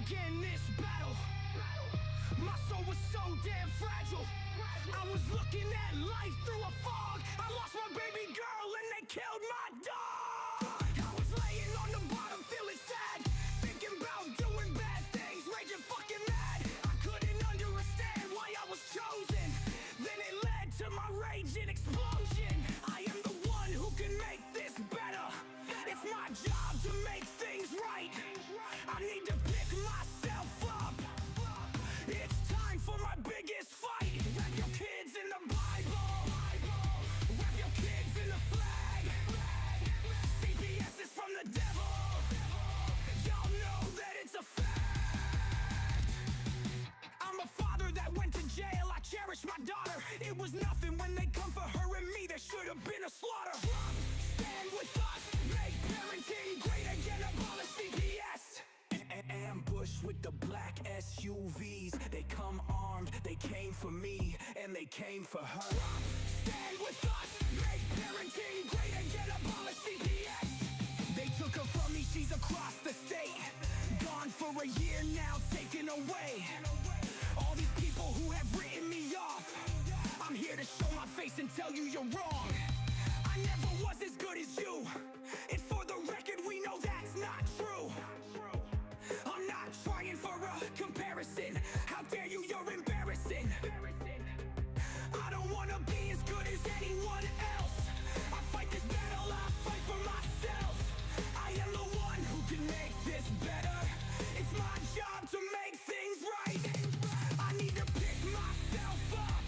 begin this battle. My soul was so damn fragile. I was looking at life through a fog. I lost my baby girl and they killed my dog. I was laying on the bottom feeling sad, thinking about doing bad things, raging fucking mad. I couldn't understand why I was chosen. Then it led to my rage and explosion. I am the one who can make this better. It's my job to make things right. I need to pick myself up. It's time for my biggest fight. Wrap your kids in the Bible. Wrap your kids in the flag. CPS is from the devil. Y'all know that it's a fact. I'm a father that went to jail. I cherish my daughter. It was nothing when they come for her and me. There should have been a slaughter. Stand with us. Make parenting great again. Abolish CPS. Ambush with the black SUVs. They come armed. They came for me and they came for her. Stand with us. Make parenting great again. Abolish CPS. They took her from me. She's across the state. Gone for a year now. Taken away. All these people who have written me off. I'm here to show my face and tell you you're wrong. I never was as good as you. And for the record, we know that's not true. I'm not trying for a comparison. How dare you, you're embarrassing. I don't wanna be as good as anyone else. I fight this battle, I fight for myself. I am the one who can make this better. It's my job to make things right. I need to pick myself up.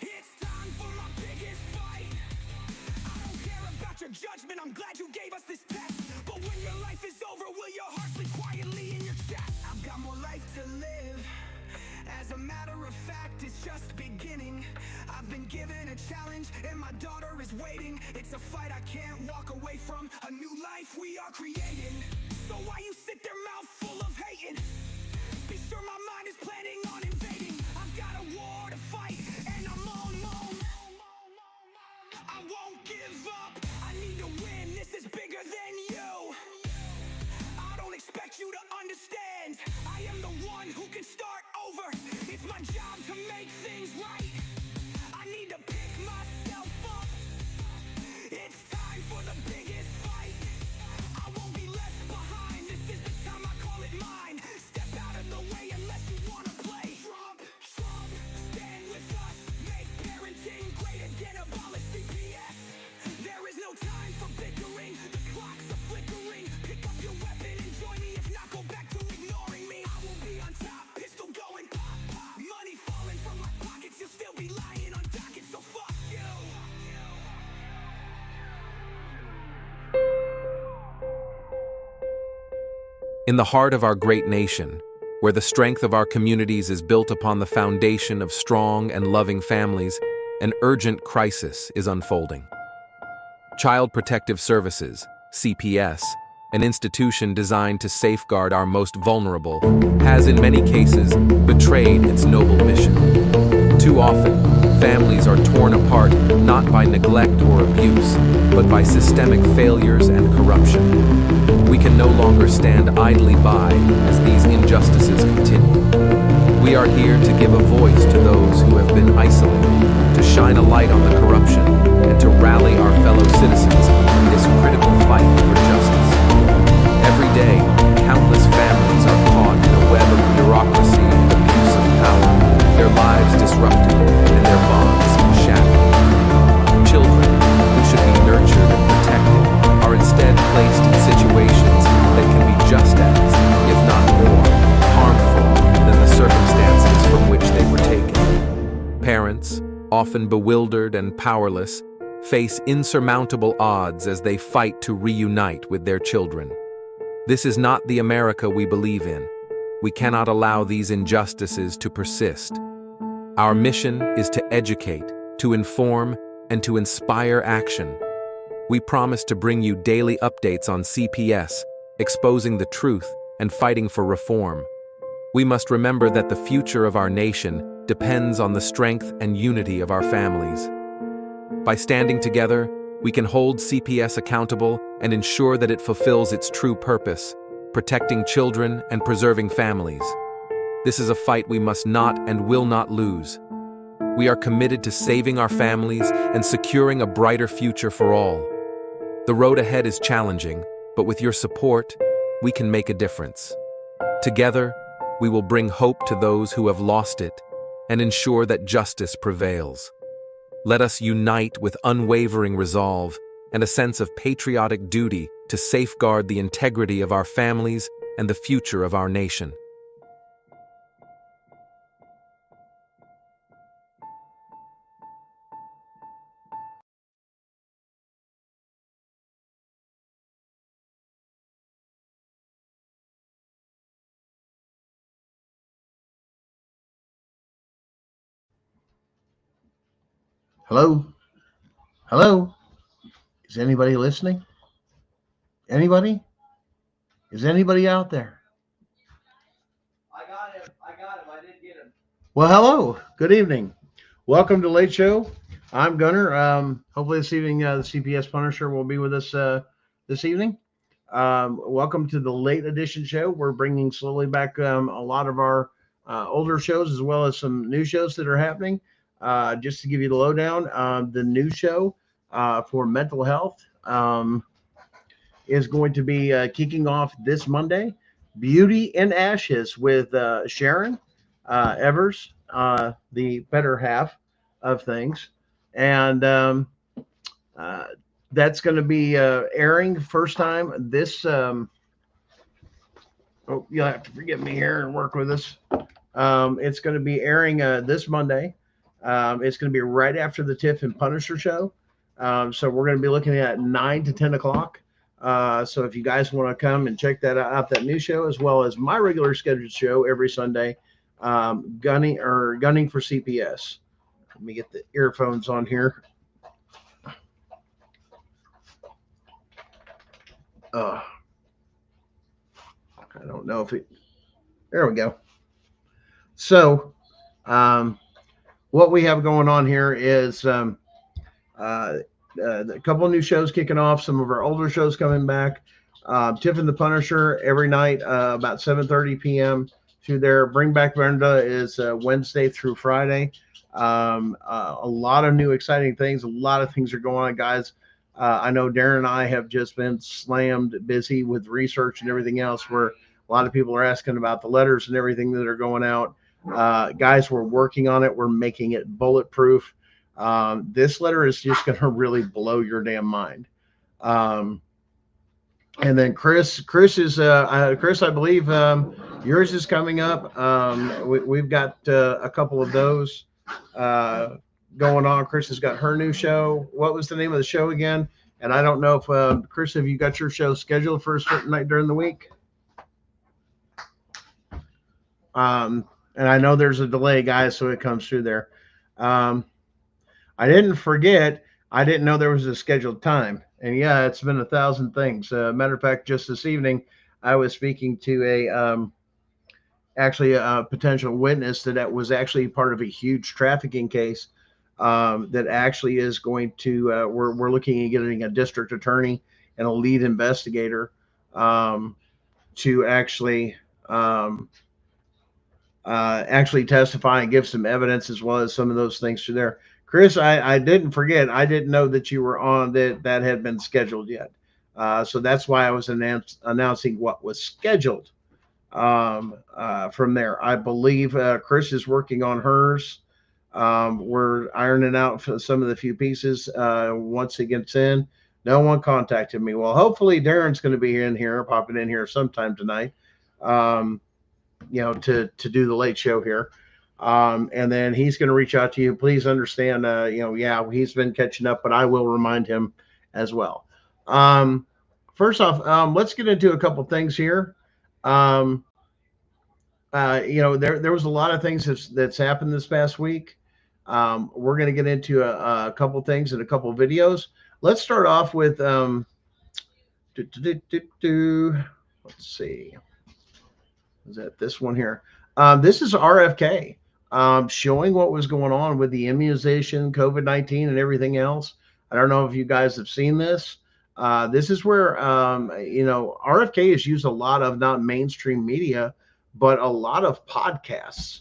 It's time for my biggest fight. I don't care about your judgment, I'm glad you gave us this test. But when your life is over, will your heart sleep quietly in your chest? I've got more life to live. As a matter of fact, it's just beginning. I've been given a challenge and my daughter is waiting. It's a fight I can't walk away from, a new life we are creating. So why you sit there mouth full of hating? Be sure my mind is planning on invading. I've got a war to fight and I'm on. I won't give up, I need to win, this is bigger than you. I don't expect you to understand. I am the one who can start over. It's my job to make things right. I need to pick myself up. It's time for the biggest fight. I won't be left behind. This is the time, I call it mine. Step out of the way unless you wanna play Trump. Stand with us. Make parenting great again. Abolish CPS. There is no time for bickering. The clocks are flickering. Pick up your weapon and join me. If not, go back to ignoring me. I will be on top. Pistol going pop, pop. Money falling from my pockets. You'll still be lying on dockets. So fuck you. In the heart of our great nation, where the strength of our communities is built upon the foundation of strong and loving families, an urgent crisis is unfolding. Child Protective Services, CPS, an institution designed to safeguard our most vulnerable, has in many cases betrayed its noble mission. Too often, families are torn apart not by neglect or abuse, but by systemic failures and corruption. We can no longer stand idly by as these injustices continue. We are here to give a voice to those who have been isolated, to shine a light on the corruption, and to rally our fellow citizens in this critical fight for justice. Every day, countless families are caught in a web of bureaucracy and abuse of power, their lives disrupted and their bonds shattered. Children, who should be nurtured and protected, are instead placed in situations that can be just as, if not more, harmful than the circumstances from which they were taken. Parents, often bewildered and powerless, face insurmountable odds as they fight to reunite with their children. This is not the America we believe in. We cannot allow these injustices to persist. Our mission is to educate, to inform, and to inspire action. We promise to bring you daily updates on CPS, exposing the truth and fighting for reform. We must remember that the future of our nation depends on the strength and unity of our families. By standing together, we can hold CPS accountable and ensure that it fulfills its true purpose, protecting children and preserving families. This is a fight we must not and will not lose. We are committed to saving our families and securing a brighter future for all. The road ahead is challenging, but with your support, we can make a difference. Together, we will bring hope to those who have lost it and ensure that justice prevails. Let us unite with unwavering resolve and a sense of patriotic duty to safeguard the integrity of our families and the future of our nation. Hello? Hello? Is anybody listening? Anybody? Is anybody out there? I got him. I did get him. Well, hello. Good evening. Welcome to Late Show. I'm Gunner. Hopefully this evening the CPS Punisher will be with us this evening. Welcome to the late edition show. We're bringing slowly back a lot of our older shows as well as some new shows that are happening. Just to give you the lowdown, the new show for mental health is going to be kicking off this Monday. Beauty in Ashes with Sharon Evers, the better half of things. And that's going to be airing first time this. Oh, you'll have to forgive me here and work with us. It's going to be airing this Monday. It's going to be right after the Tiff and Punisher show. So we're going to be looking at 9 to 10 o'clock. So if you guys want to come and check that out, that new show, as well as my regular scheduled show every Sunday, gunning for CPS. Let me get the earphones on here. I don't know if it, there we go. So, what we have going on here is a couple of new shows kicking off, some of our older shows coming back. Tiff and the Punisher every night about 7:30 p.m. through there. Bring Back Brenda is Wednesday through Friday. A lot of new exciting things. A lot of things are going on, guys. I know Darren and I have just been slammed busy with research and everything else, where a lot of people are asking about the letters and everything that are going out. Guys, we're working on it. We're making it bulletproof. This letter is just going to really blow your damn mind. And then Chris is, Chris, I believe yours is coming up. We've got a couple of those going on. Chris has got her new show. What was the name of the show again? And I don't know if, Chris, have you got your show scheduled for a certain night during the week? And I know there's a delay, guys, so it comes through there. I didn't forget. I didn't know there was a scheduled time. And yeah, it's been 1,000 things. Matter of fact, just this evening, I was speaking to actually a potential witness that was actually part of a huge trafficking case that actually is going to, we're looking at getting a district attorney and a lead investigator to actually testify and give some evidence, as well as some of those things to there. Chris, I didn't forget. I didn't know that you were on that had been scheduled yet. So that's why I was announcing what was scheduled from there. I believe Chris is working on hers. We're ironing out some of the few pieces. Once it gets in, no one contacted me. Well, hopefully Darren's going to be in here, popping in here sometime tonight, to do the late show here. And then he's going to reach out to you. Please understand, he's been catching up, but I will remind him as well. First off, let's get into a couple things here. There was a lot of things that's happened this past week. We're going to get into a couple things in a couple videos. Let's start off with, let's see. Is that this one here? This is RFK. Showing what was going on with the immunization, COVID-19, and everything else. I don't know if you guys have seen this. This is where, RFK is used a lot of not mainstream media, but a lot of podcasts,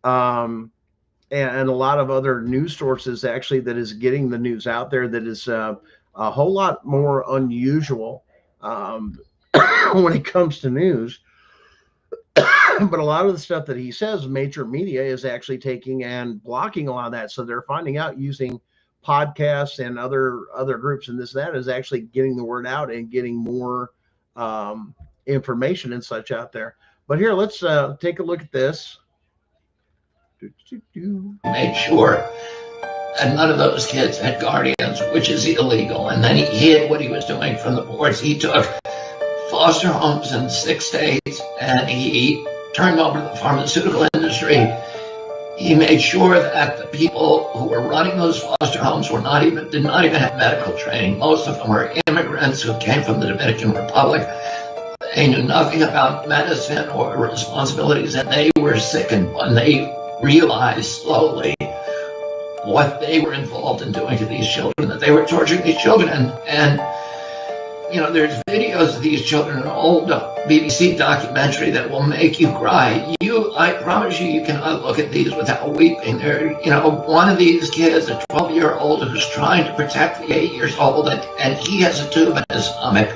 and a lot of other news sources actually that is getting the news out there that is a whole lot more unusual when it comes to news. But a lot of the stuff that he says, major media is actually taking and blocking a lot of that. So they're finding out using podcasts and other groups and this that is actually getting the word out and getting more information and such out there. But here, let's take a look at this. Made sure that none of those kids had guardians, which is illegal. And then he hid what he was doing from the boards. He took foster homes in 6 states and he turned them over to the pharmaceutical industry. He made sure that the people who were running those foster homes did not even have medical training. Most of them were immigrants who came from the Dominican Republic. They knew nothing about medicine or responsibilities, and they were sickened when they realized slowly what they were involved in doing to these children, that they were torturing these children. And there's videos of these children, an old BBC documentary that will make you cry. I promise you cannot look at these without weeping. One of these kids, a 12-year-old who's trying to protect the 8-year-old, and he has a tube in his stomach.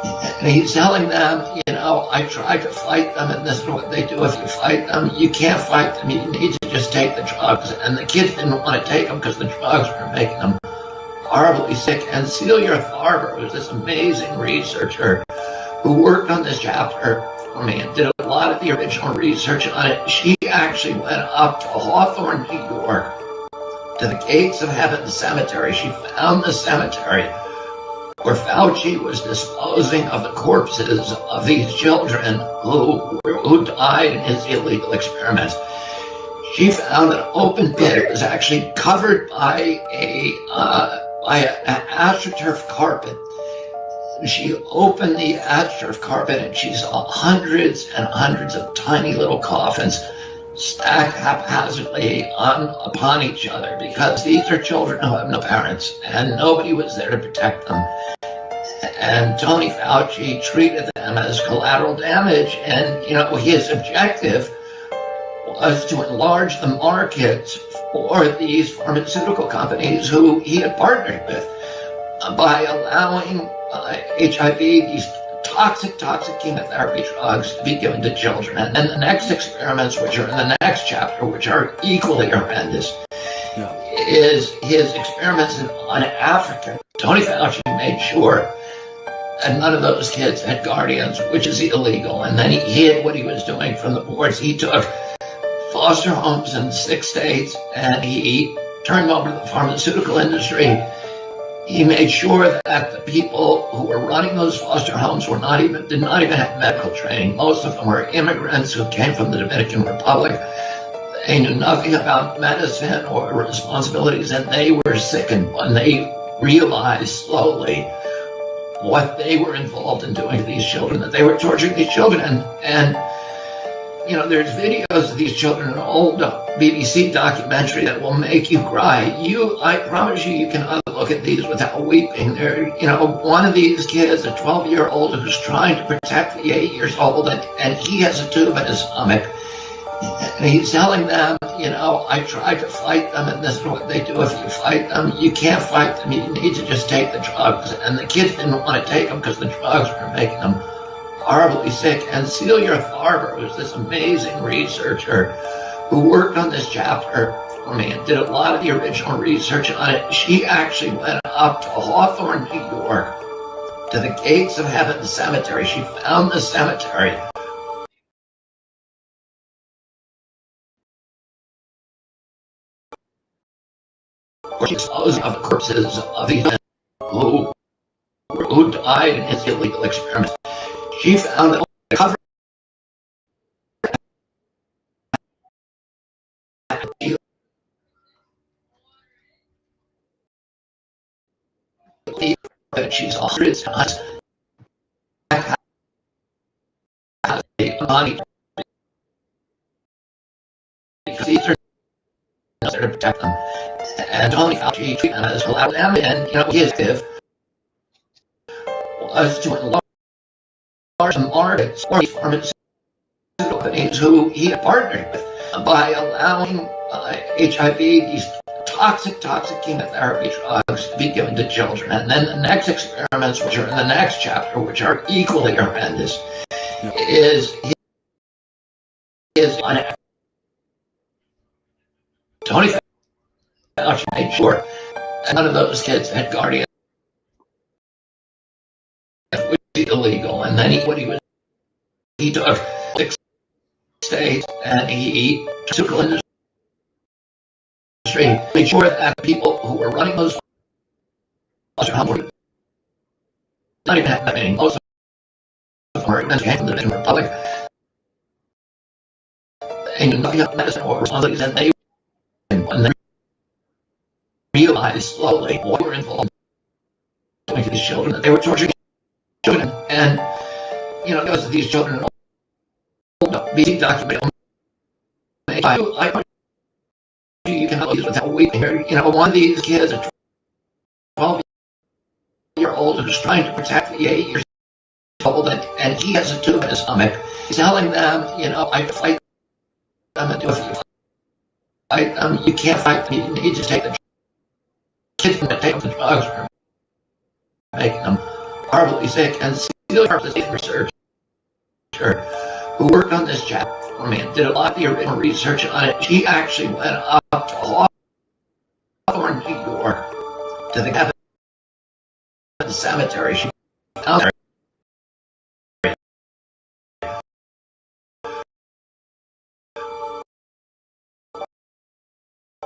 And he's telling them, I tried to fight them, and this is what they do. If you fight them, you can't fight them. You need to just take the drugs. And the kids didn't want to take them because the drugs were making them horribly sick. And Celia Farber, who's this amazing researcher who worked on this chapter for me and did a lot of the original research on it, she actually went up to Hawthorne, New York, to the Gates of Heaven cemetery. She found the cemetery where Fauci was disposing of the corpses of these children who died in his illegal experiments. She found an open pit. It was actually covered by an astroturf carpet. She opened the astroturf carpet and she saw hundreds and hundreds of tiny little coffins stacked haphazardly upon each other, because these are children who have no parents and nobody was there to protect them. And Tony Fauci treated them as collateral damage, and his objective was to enlarge the markets for these pharmaceutical companies who he had partnered with by allowing HIV, these toxic chemotherapy drugs, to be given to children. And then the next experiments, which are in the next chapter, which are equally horrendous, is his experiments on Africa. Tony Fauci made sure that none of those kids had guardians, which is illegal. And then he hid what he was doing from the boards. He took foster homes in 6 states and he turned them over to the pharmaceutical industry. He made sure that the people who were running those foster homes did not even have medical training. Most of them were immigrants who came from the Dominican Republic. They knew nothing about medicine or responsibilities, and they were sickened when they realized slowly what they were involved in doing to these children, that they were torturing these children. And there's videos of these children, an old BBC documentary that will make you cry. I promise you cannot look at these without weeping. One of these kids, a 12-year-old who's trying to protect the 8-year-old, and he has a tube in his stomach. And he's telling them, I tried to fight them, and this is what they do. If you fight them, you can't fight them. You need to just take the drugs. And the kids didn't want to take them because the drugs were making them horribly sick. And Celia Farber, who's this amazing researcher who worked on this chapter for me and did a lot of the original research on it, she actually went up to Hawthorne, New York, to the Gates of Heaven cemetery. She found the cemetery where she disposed of the corpses of these men who died in his illegal experiments. She found that covered that she's hundreds and hundreds because these are there to protect them. And Tony Fauci treated them as collateral damage, and his was to enlarge the markets for these pharmaceutical companies who he had partnered with by allowing HIV, these toxic chemotherapy drugs, to be given to children. And then the next experiments, which are in the next chapter, which are equally horrendous, is Tony Fauci made sure none of those kids had guardians, which was illegal. And then he took 6 states and he took industry, made sure that people who were running those foster homes were not even happening. Most of them were in the Dominican Republic. And you nothing up medicine or something, and they, when they realized slowly what were involved in these children, that they were torturing children. And, you know, because these children are old enough to be documented. You cannot use without weeping. You know, one of these kids, a 12-year-old, who's trying to protect the 8-year-old, and he has a tube in his stomach. He's telling them, you know, I fight them and do if you fight them, you can't fight them. You need to take the kids and take the drugs or make them horribly sick. And Celia Sharp, the state researcher who worked on this chapter for me and did a lot of the original research on it, she actually went up to Hawthorne, New York, to the cabin at the cemetery. She found there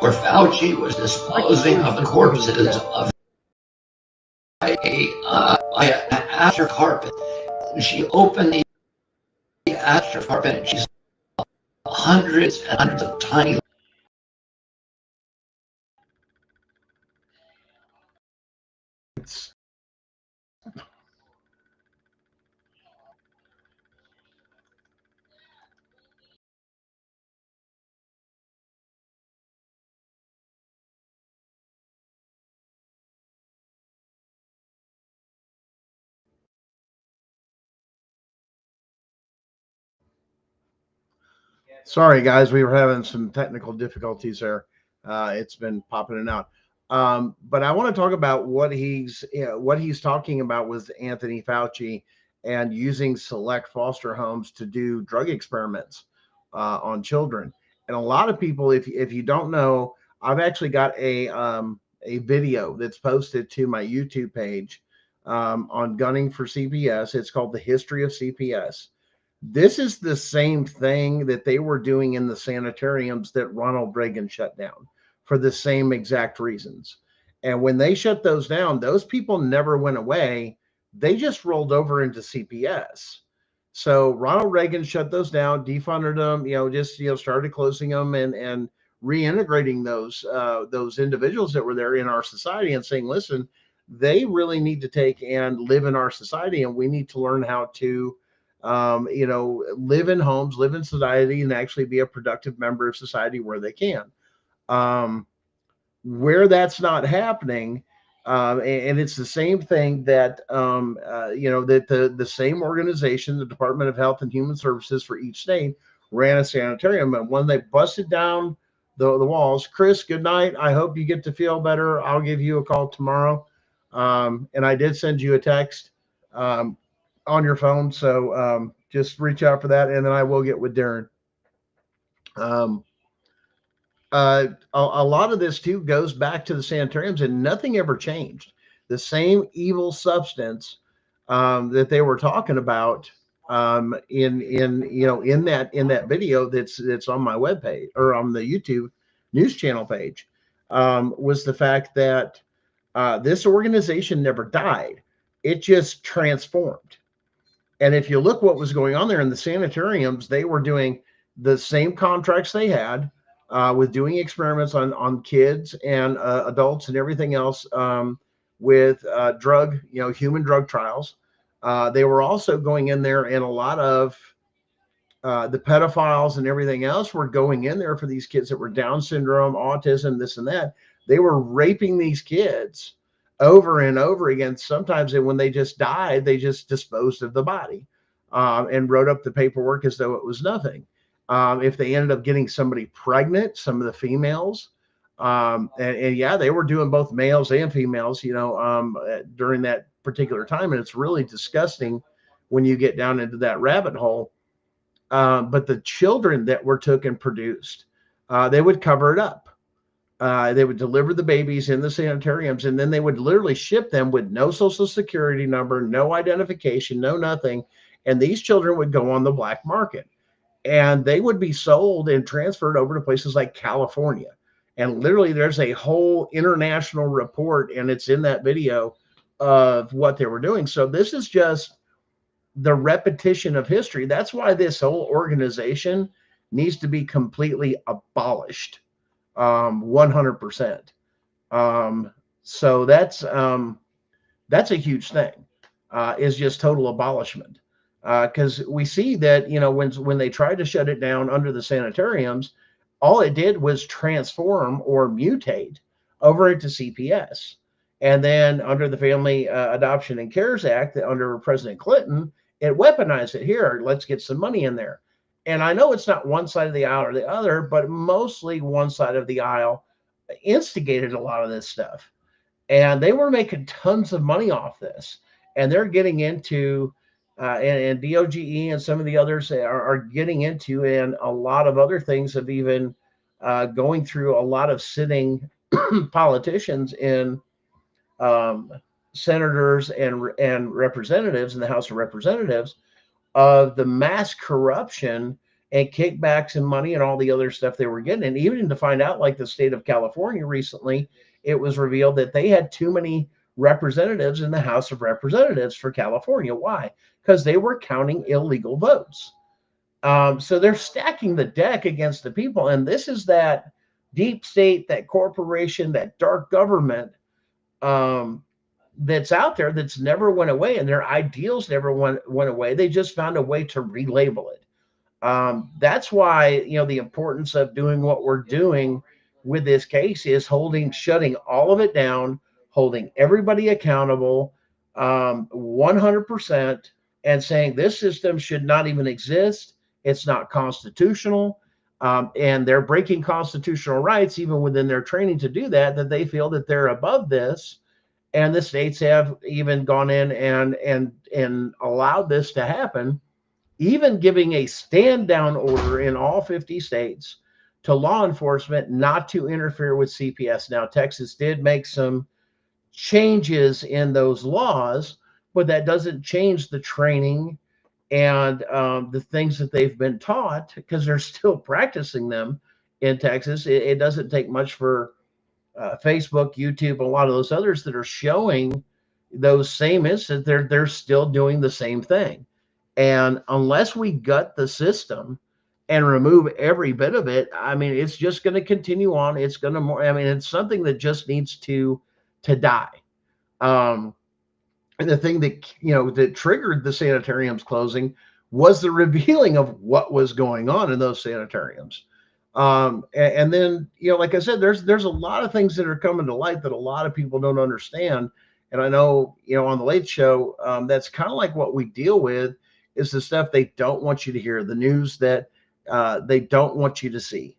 where Fauci was disposing of the corpses of an aster carpet. She opened the aster carpet and she saw hundreds and hundreds of tiny Sorry, guys, we were having some technical difficulties there. It's been popping in and out. But I want to talk about what he's talking about with Anthony Fauci and using select foster homes to do drug experiments on children. And a lot of people, if you don't know, I've actually got a video that's posted to my YouTube page on Gunning for CPS. It's called The History of CPS. This is the same thing that they were doing in the sanitariums that Ronald Reagan shut down for the same exact reasons. And when they shut those down, those people never went away. They just rolled over into CPS. So Ronald Reagan shut those down, defunded them, started closing them and reintegrating those individuals that were there in our society and saying, listen, they really need to take and live in our society, and we need to learn how to live in homes, live in society, and actually be a productive member of society where they can. Where that's not happening, and it's the same thing that that the same organization, the Department of Health and Human Services for each state, ran a sanitarium, and when they busted down the walls, Chris, good night. I hope you get to feel better. I'll give you a call tomorrow. And I did send you a text on your phone, so just reach out for that, and then I will get with Darren. A lot of this too goes back to the sanitariums, and nothing ever changed. The same evil substance that they were talking about in that video that's on my webpage or on the YouTube news channel page was the fact that this organization never died. It just transformed. And if you look what was going on there in the sanitariums, they were doing the same contracts they had with doing experiments on kids and adults and everything else with human drug trials. They were also going in there, and a lot of the pedophiles and everything else were going in there for these kids that were Down syndrome, autism, this and that. They were raping these kids over and over again. Sometimes when they just died, they just disposed of the body and wrote up the paperwork as though it was nothing. If they ended up getting somebody pregnant, some of the females, and yeah, they were doing both males and females, during that particular time. And it's really disgusting when you get down into that rabbit hole. But the children that were took and produced, they would cover it up. They would deliver the babies in the sanitariums, and then they would literally ship them with no social security number, no identification, no nothing. And these children would go on the black market, and they would be sold and transferred over to places like California. And literally there's a whole international report, and it's in that video, of what they were doing. So this is just the repetition of history. That's why this whole organization needs to be completely abolished, 100%. So that's a huge thing, is just total abolishment. Because we see that, when they tried to shut it down under the sanitariums, all it did was transform or mutate over into CPS. And then under the Family Adoption and Cares Act, under President Clinton, it weaponized it. Here, let's get some money in there. And I know it's not one side of the aisle or the other, but mostly one side of the aisle instigated a lot of this stuff. And they were making tons of money off this. And they're getting into, and DOGE and some of the others are getting into, and a lot of other things of even going through a lot of sitting politicians in senators and representatives in the House of Representatives, of the mass corruption and kickbacks and money and all the other stuff they were getting. And even to find out, like the state of California recently, it was revealed that they had too many representatives in the House of Representatives for California. Why? Because they were counting illegal votes. So they're stacking the deck against the people. And this is that deep state, that corporation, that dark government that's out there, that's never went away, and their ideals never went away. They just found a way to relabel it. That's why, the importance of doing what we're doing with this case is shutting all of it down, holding everybody accountable, 100%, and saying this system should not even exist. It's not constitutional. And they're breaking constitutional rights, even within their training to do that they feel that they're above this. And the states have even gone in and allowed this to happen, even giving a stand down order in all 50 states to law enforcement not to interfere with CPS. Now, Texas did make some changes in those laws, but that doesn't change the training and the things that they've been taught, because they're still practicing them in Texas. It doesn't take much for Facebook, YouTube, a lot of those others that are showing those same instances. They're still doing the same thing. And unless we gut the system and remove every bit of it, I mean, it's just going to continue on. It's going to it's something that just needs to die. And the thing that, that triggered the sanitariums closing was the revealing of what was going on in those sanitariums. And then, like I said, there's a lot of things that are coming to light that a lot of people don't understand. And I know, on the Late Show, that's kind of like what we deal with, is the stuff they don't want you to hear, the news that they don't want you to see,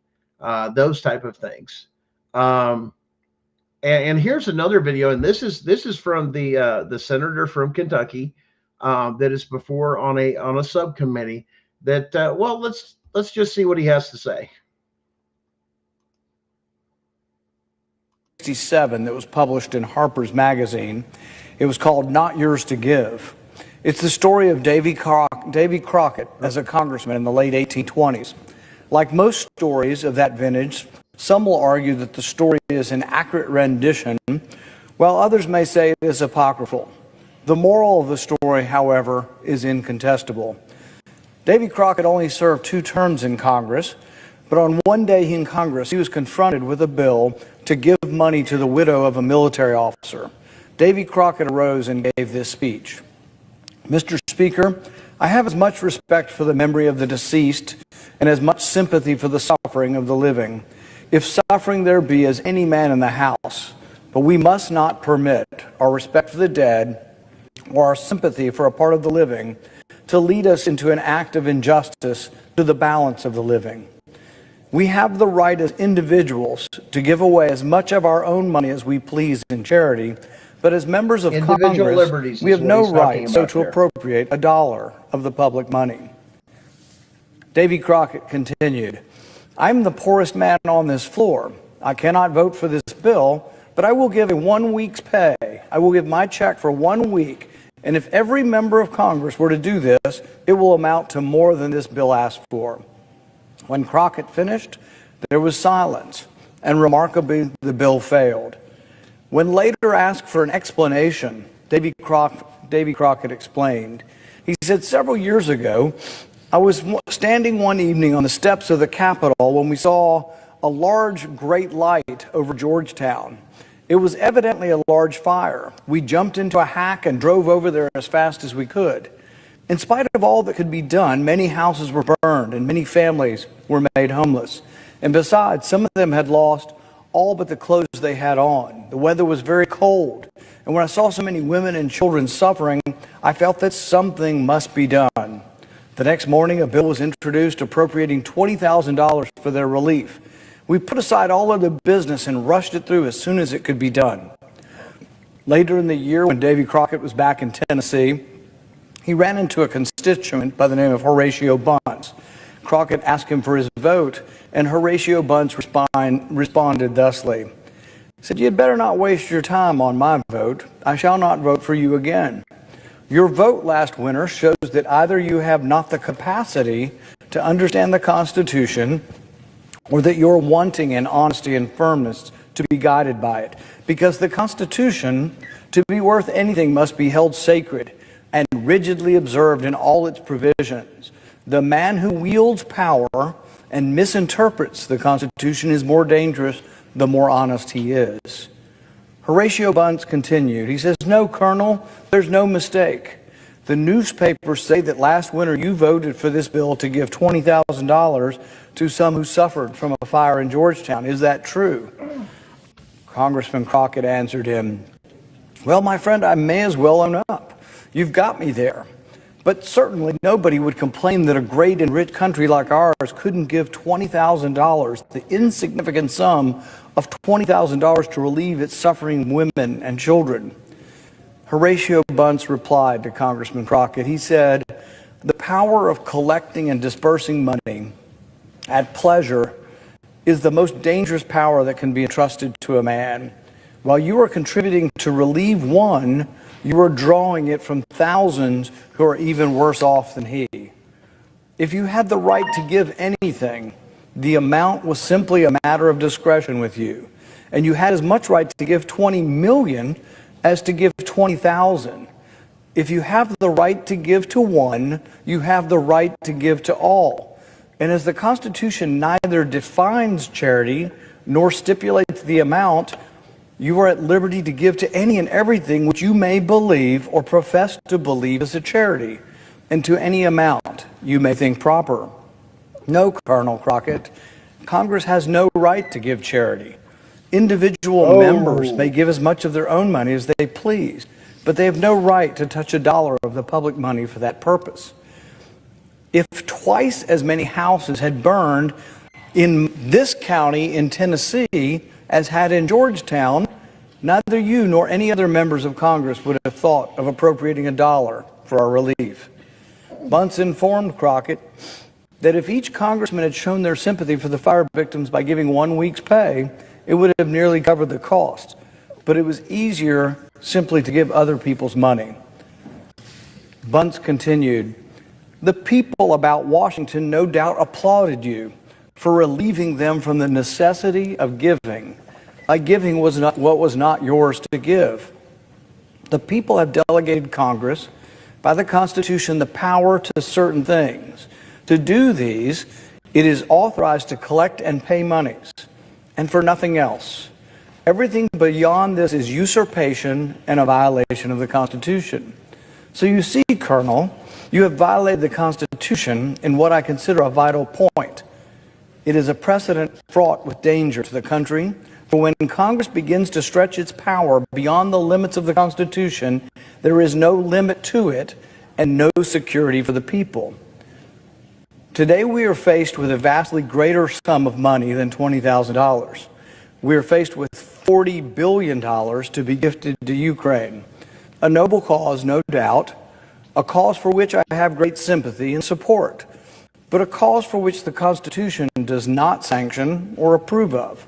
those type of things. And here's another video, and this is from the senator from Kentucky, that is before on a subcommittee that well, let's just see what he has to say. 1967 that was published in Harper's Magazine. It was called Not Yours to Give. It's the story of Davy Crockett as a congressman in the late 1820s. Like most stories of that vintage, some will argue that the story is an accurate rendition, while others may say it is apocryphal. The moral of the story, however, is incontestable. Davy Crockett only served 2 terms in Congress, but on one day in Congress, he was confronted with a bill to give money to the widow of a military officer. Davy Crockett arose and gave this speech. Mr. Speaker, I have as much respect for the memory of the deceased and as much sympathy for the suffering of the living. If suffering there be as any man in the House, But we must not permit our respect for the dead or our sympathy for a part of the living to lead us into an act of injustice to the balance of the living. We have the right as individuals to give away as much of our own money as we please in charity, but as members of Individual Congress, liberties we is have what no he's talking right so about to there. appropriate a dollar of the public money. Davy Crockett continued, I'm the poorest man on this floor. I cannot vote for this bill, but I will give a 1 week's pay. I will give my check for 1 week. And if every member of Congress were to do this, it will amount to more than this bill asked for. When Crockett finished, there was silence, and remarkably, the bill failed. When later asked for an explanation, Davy Crockett explained. He said, several years ago, I was standing one evening on the steps of the Capitol when we saw a large, great light over Georgetown. It was evidently a large fire. We jumped into a hack and drove over there as fast as we could. In spite of all that could be done, many houses were burned and many families were made homeless. And besides, some of them had lost all but the clothes they had on. The weather was very cold. And when I saw so many women and children suffering, I felt that something must be done. The next morning, a bill was introduced appropriating $20,000 for their relief. We put aside all other business and rushed it through as soon as it could be done. Later in the year, when Davy Crockett was back in Tennessee, he ran into a constituent by the name of Horatio Bunce. Crockett asked him for his vote, and Horatio Bunce responded thusly. He said, "You'd better not waste your time on my vote. I shall not vote for you again. Your vote last winter shows that either you have not the capacity to understand the Constitution or that you're wanting in honesty and firmness to be guided by it. Because the Constitution, to be worth anything, must be held sacred and rigidly observed in all its provisions. The man who wields power and misinterprets the Constitution is more dangerous the more honest he is." Horatio Bunce continued. He says, "No, Colonel, there's no mistake. The newspapers say that last winter you voted for this bill to give $20,000 to some who suffered from a fire in Georgetown. Is that true?" Congressman Crockett answered him, "Well, my friend, I may as well own up. You've got me there. But certainly nobody would complain that a great and rich country like ours couldn't give $20,000, the insignificant sum of $20,000 to relieve its suffering women and children." Horatio Bunce replied to Congressman Crockett. He said, "The power of collecting and dispersing money at pleasure is the most dangerous power that can be entrusted to a man. While you are contributing to relieve one, you are drawing it from thousands who are even worse off than he. If you had the right to give anything, the amount was simply a matter of discretion with you. And you had as much right to give 20 million as to give 20,000. If you have the right to give to one, you have the right to give to all. And as the Constitution neither defines charity nor stipulates the amount, you are at liberty to give to any and everything which you may believe or profess to believe is a charity, and to any amount you may think proper. No, Colonel Crockett, Congress has no right to give charity. Individual members may give as much of their own money as they please, but they have no right to touch a dollar of the public money for that purpose. If twice as many houses had burned in this county in Tennessee as had in Georgetown, neither you nor any other members of Congress would have thought of appropriating a dollar for our relief." Bunce informed Crockett that if each congressman had shown their sympathy for the fire victims by giving 1 week's pay, it would have nearly covered the cost. But it was easier simply to give other people's money. Bunce continued, "The people about Washington no doubt applauded you for relieving them from the necessity of giving. Giving was not what was not yours to give. The people have delegated Congress by the Constitution the power to certain things. To do these, it is authorized to collect and pay monies, and for nothing else. Everything beyond this is usurpation and a violation of the Constitution. So you see, Colonel, you have violated the Constitution in what I consider a vital point. It is a precedent fraught with danger to the country, For when Congress begins to stretch its power beyond the limits of the Constitution, there is no limit to it and no security for the people. Today, we are faced with a vastly greater sum of money than $20,000. We are faced with $40 billion to be gifted to Ukraine. A noble cause, no doubt, a cause for which I have great sympathy and support, but a cause for which the Constitution does not sanction or approve of.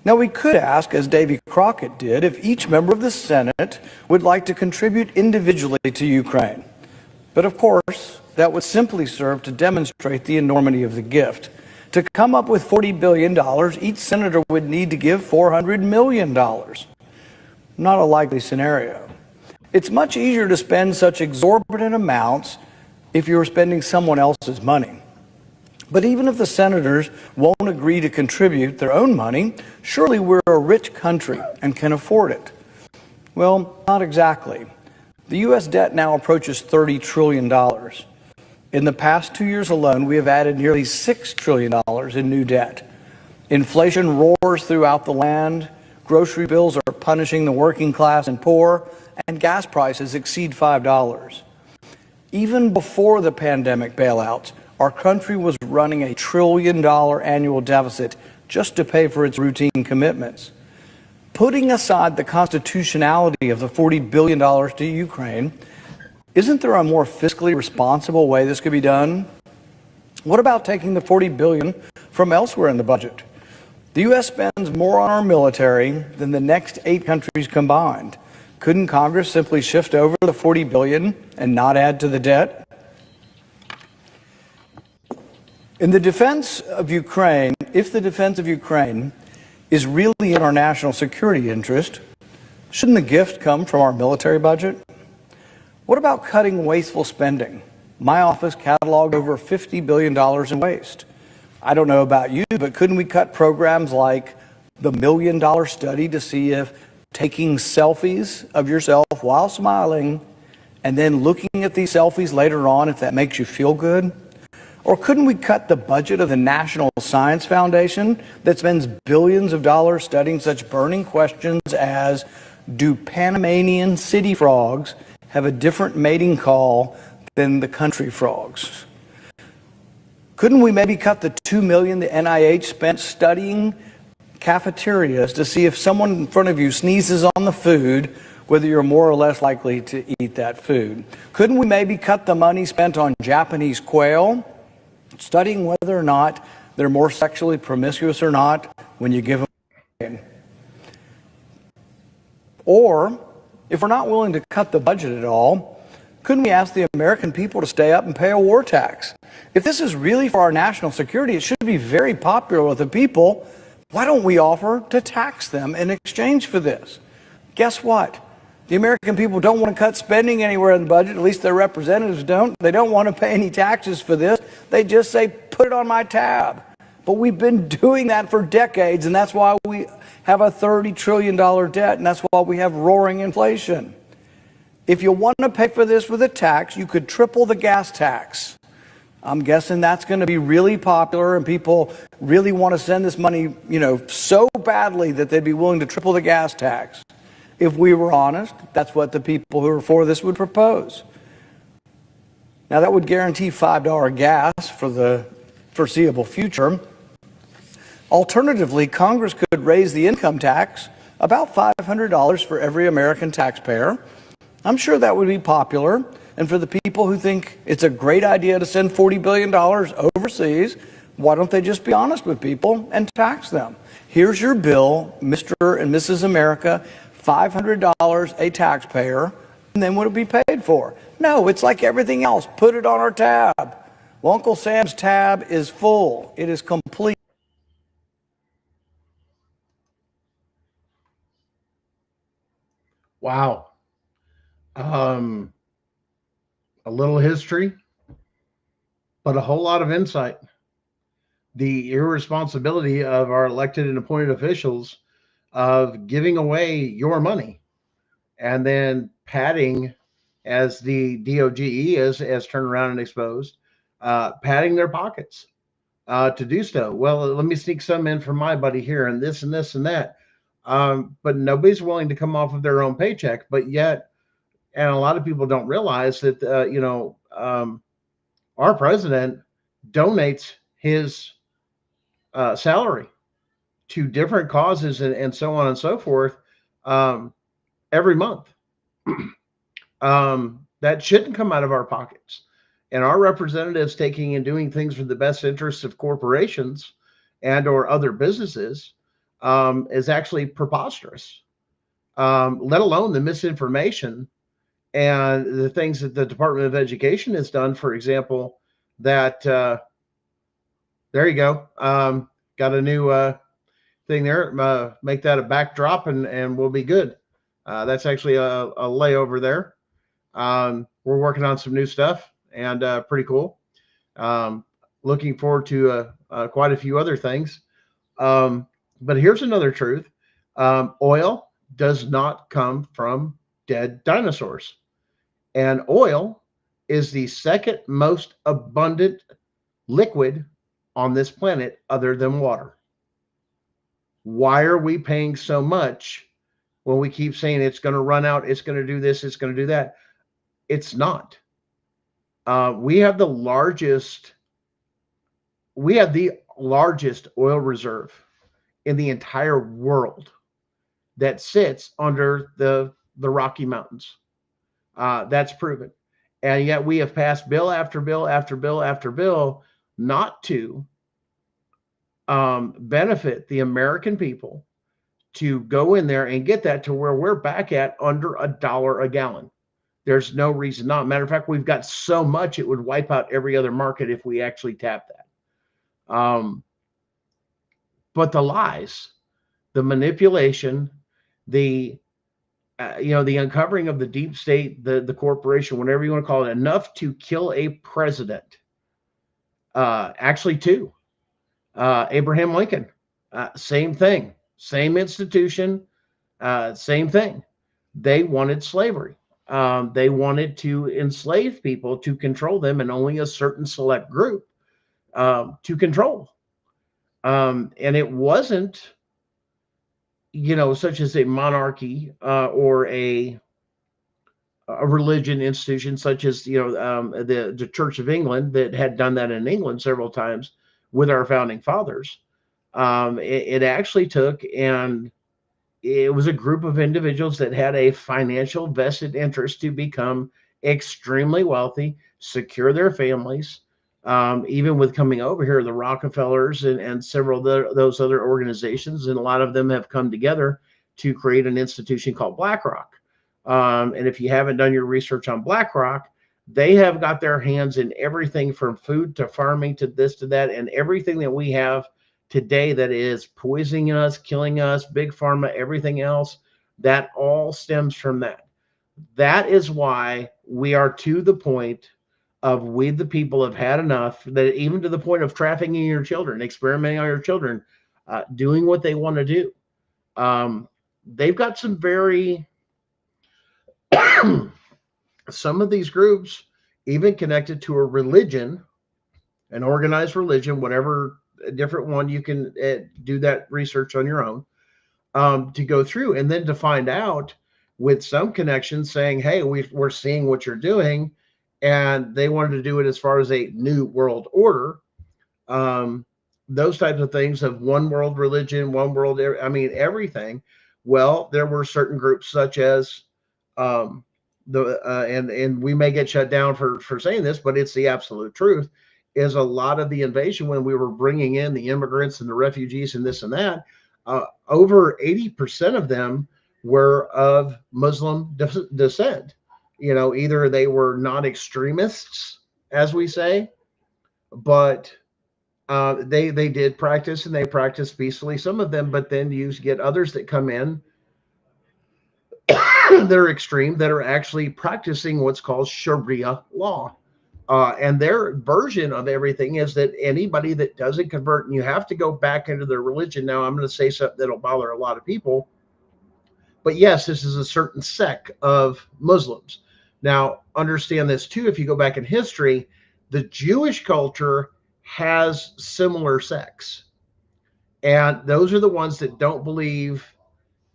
Now, we could ask, as Davy Crockett did, if each member of the Senate would like to contribute individually to Ukraine. But of course, that would simply serve to demonstrate the enormity of the gift. To come up with $40 billion, each senator would need to give $400 million. Not a likely scenario. It's much easier to spend such exorbitant amounts if you're spending someone else's money. But even if the senators won't agree to contribute their own money, surely we're a rich country and can afford it. Well, not exactly. The U.S. debt now approaches $30 trillion. In the past 2 years alone, we have added nearly $6 trillion in new debt. Inflation roars throughout the land, grocery bills are punishing the working class and poor, and gas prices exceed $5. Even before the pandemic bailouts, our country was running $1 trillion annual deficit just to pay for its routine commitments. Putting aside the constitutionality of the $40 billion to Ukraine, isn't there a more fiscally responsible way this could be done? What about taking the $40 billion from elsewhere in the budget? The U.S. spends more on our military than the next 8 countries combined. Couldn't Congress simply shift over the $40 billion and not add to the debt? In the defense of Ukraine, if the defense of Ukraine is really in our national security interest, shouldn't the gift come from our military budget? What about cutting wasteful spending? My office cataloged over $50 billion in waste. I don't know about you, but couldn't we cut programs like the $1 million study to see if taking selfies of yourself while smiling and then looking at these selfies later on, if that makes you feel good? Or couldn't we cut the budget of the National Science Foundation that spends billions of dollars studying such burning questions as, do Panamanian city frogs have a different mating call than the country frogs? Couldn't we maybe cut the $2 million the NIH spent studying cafeterias to see if someone in front of you sneezes on the food, whether you're more or less likely to eat that food? Couldn't we maybe cut the money spent on Japanese quail, studying whether or not they're more sexually promiscuous or not when you give them? Or, if we're not willing to cut the budget at all, couldn't we ask the American people to stay up and pay a war tax? If this is really for our national security, it should be very popular with the people. Why don't we offer to tax them in exchange for this? Guess what? The American people don't want to cut spending anywhere in the budget, at least their representatives don't. They don't want to pay any taxes for this. They just say, put it on my tab. But we've been doing that for decades, and that's why we have a $30 trillion debt, and that's why we have roaring inflation. If you want to pay for this with a tax, you could triple the gas tax. I'm guessing that's going to be really popular, and people really want to send this money, so badly that they'd be willing to triple the gas tax. If we were honest, that's what the people who are for this would propose. Now, that would guarantee $5 gas for the foreseeable future. Alternatively, Congress could raise the income tax about $500 for every American taxpayer. I'm sure that would be popular. And for the people who think it's a great idea to send $40 billion overseas, why don't they just be honest with people and tax them? Here's your bill, Mr. and Mrs. America, $500 a taxpayer, and then what would it be paid for? No, it's like everything else. Put it on our tab. Well, Uncle Sam's tab is full. It is complete. Wow. A little history, but a whole lot of insight. The irresponsibility of our elected and appointed officials of giving away your money and then padding, as the DOGE has turned around and exposed, padding their pockets to do so. Well, let me sneak some in from my buddy here, and this and this and that. But nobody's willing to come off of their own paycheck. But yet, and a lot of people don't realize that, our president donates his salary to different causes and so on and so forth every month. That shouldn't come out of our pockets. And our representatives taking and doing things for the best interests of corporations and or other businesses is actually preposterous, let alone the misinformation and the things that the Department of Education has done. For example, that there you go. Got a new thing there. Make that a backdrop and we'll be good. That's actually a layover there. We're working on some new stuff and pretty cool. Looking forward to quite a few other things. But here's another truth. Oil does not come from dead dinosaurs. And oil is the second most abundant liquid on this planet other than water. Why are we paying so much when we keep saying it's going to run out, it's going to do this, it's going to do that? It's not. We have the largest oil reserve in the entire world that sits under the Rocky Mountains. That's proven. And yet we have passed bill after bill after bill after bill not to benefit the American people to go in there and get that to where we're back at under $1 a gallon. There's no reason not. Matter of fact, we've got so much it would wipe out every other market if we actually tap that. But the lies, the manipulation, the uncovering of the deep state, the corporation, whatever you want to call it, enough to kill a president. Actually, two. Abraham Lincoln, same thing, same institution, same thing. They wanted slavery. They wanted to enslave people, to control them, and only a certain select group to control. And it wasn't, such as a monarchy or a religion institution such as, the Church of England that had done that in England several times with our founding fathers. It actually took, and it was a group of individuals that had a financial vested interest to become extremely wealthy, secure their families. Even with coming over here, the Rockefellers and several of those other organizations, and a lot of them have come together to create an institution called BlackRock. And if you haven't done your research on BlackRock, they have got their hands in everything from food to farming to this to that, and everything that we have today that is poisoning us, killing us, big pharma, everything else, that all stems from that. That is why we are to the point of we the people have had enough, that even to the point of trafficking your children, experimenting on your children, doing what they want to do. They've got some very some of these groups even connected to a religion, an organized religion, whatever different one, you can do that research on your own, to go through and then to find out with some connections saying, hey, we're seeing what you're doing. And they wanted to do it as far as a new world order. Those types of things of one world religion, one world, everything. Well, there were certain groups such as and we may get shut down for saying this, but it's the absolute truth, is a lot of the invasion when we were bringing in the immigrants and the refugees and this and that, over 80% of them were of Muslim descent. Either they were not extremists, as we say, but they did practice, and they practiced peacefully, some of them, but then you get others that come in that are extreme, that are actually practicing what's called Sharia law. And their version of everything is that anybody that doesn't convert, and you have to go back into their religion. Now, I'm going to say something that'll bother a lot of people, but yes, this is a certain sect of Muslims. Now, understand this too, if you go back in history, the Jewish culture has similar sex. And those are the ones that don't believe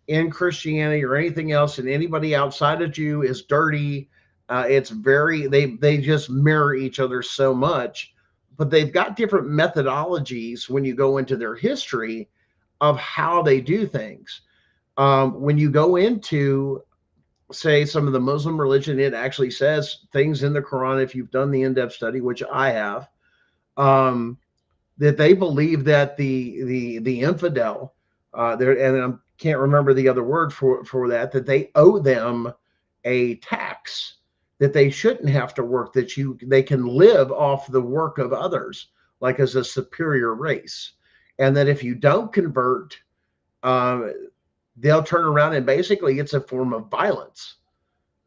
in Christianity or anything else, and anybody outside of you is dirty. It's very they just mirror each other so much, but they've got different methodologies when you go into their history of how they do things. When you go into, say, some of the Muslim religion, it actually says things in the Quran, if you've done the in-depth study, which I have, that they believe that the infidel, there, and I can't remember the other word for that they owe them a tax, that they shouldn't have to work, that they can live off the work of others, like as a superior race, and that if you don't convert, they'll turn around and basically it's a form of violence.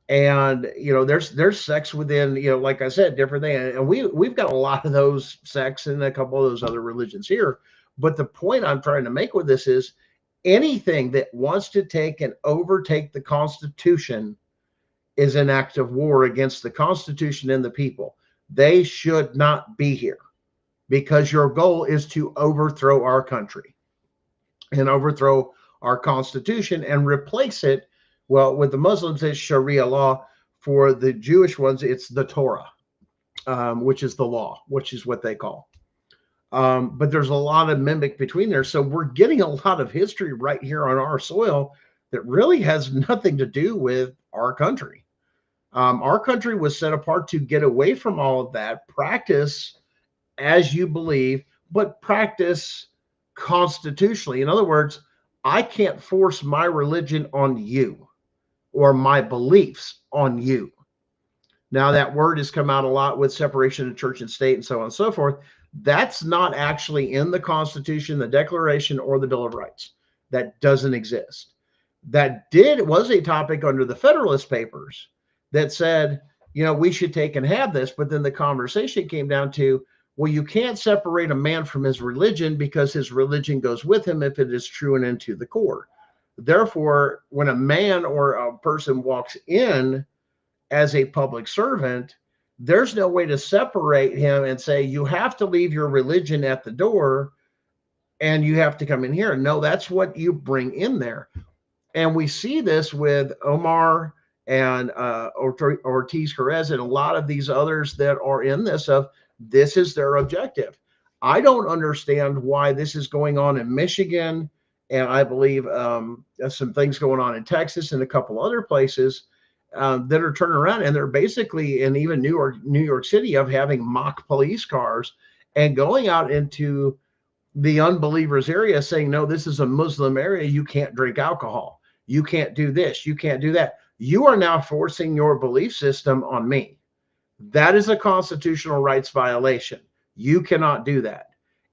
And there's sex within, like I said, different things, and we've got a lot of those sects in a couple of those other religions here. But the point I'm trying to make with this is anything that wants to take and overtake the Constitution is an act of war against the Constitution and the people. They should not be here, because your goal is to overthrow our country and overthrow our Constitution and replace it. Well, with the Muslims, it's Sharia law. For the Jewish ones, it's the Torah, which is the law, which is what they call. But there's a lot of mimic between there. So we're getting a lot of history right here on our soil that really has nothing to do with our country. Our country was set apart to get away from all of that, practice as you believe, but practice constitutionally. In other words, I can't force my religion on you or my beliefs on you. Now, that word has come out a lot with separation of church and state and so on and so forth. That's not actually in the Constitution, the Declaration, or the Bill of Rights. That doesn't exist. That was a topic under the Federalist Papers that said, we should take and have this. But then the conversation came down to, well, you can't separate a man from his religion because his religion goes with him if it is true and into the core. Therefore, when a man or a person walks in as a public servant, there's no way to separate him and say, you have to leave your religion at the door and you have to come in here. No, that's what you bring in there. And we see this with Omar and Ortiz Perez and a lot of these others that are in this is their objective. I don't understand why this is going on in Michigan. And I believe there's some things going on in Texas and a couple other places that are turning around, and they're basically, and even New York City, of having mock police cars and going out into the unbelievers area saying, no, this is a Muslim area. You can't drink alcohol. You can't do this. You can't do that. You are now forcing your belief system on me. That is a constitutional rights violation. You cannot do that.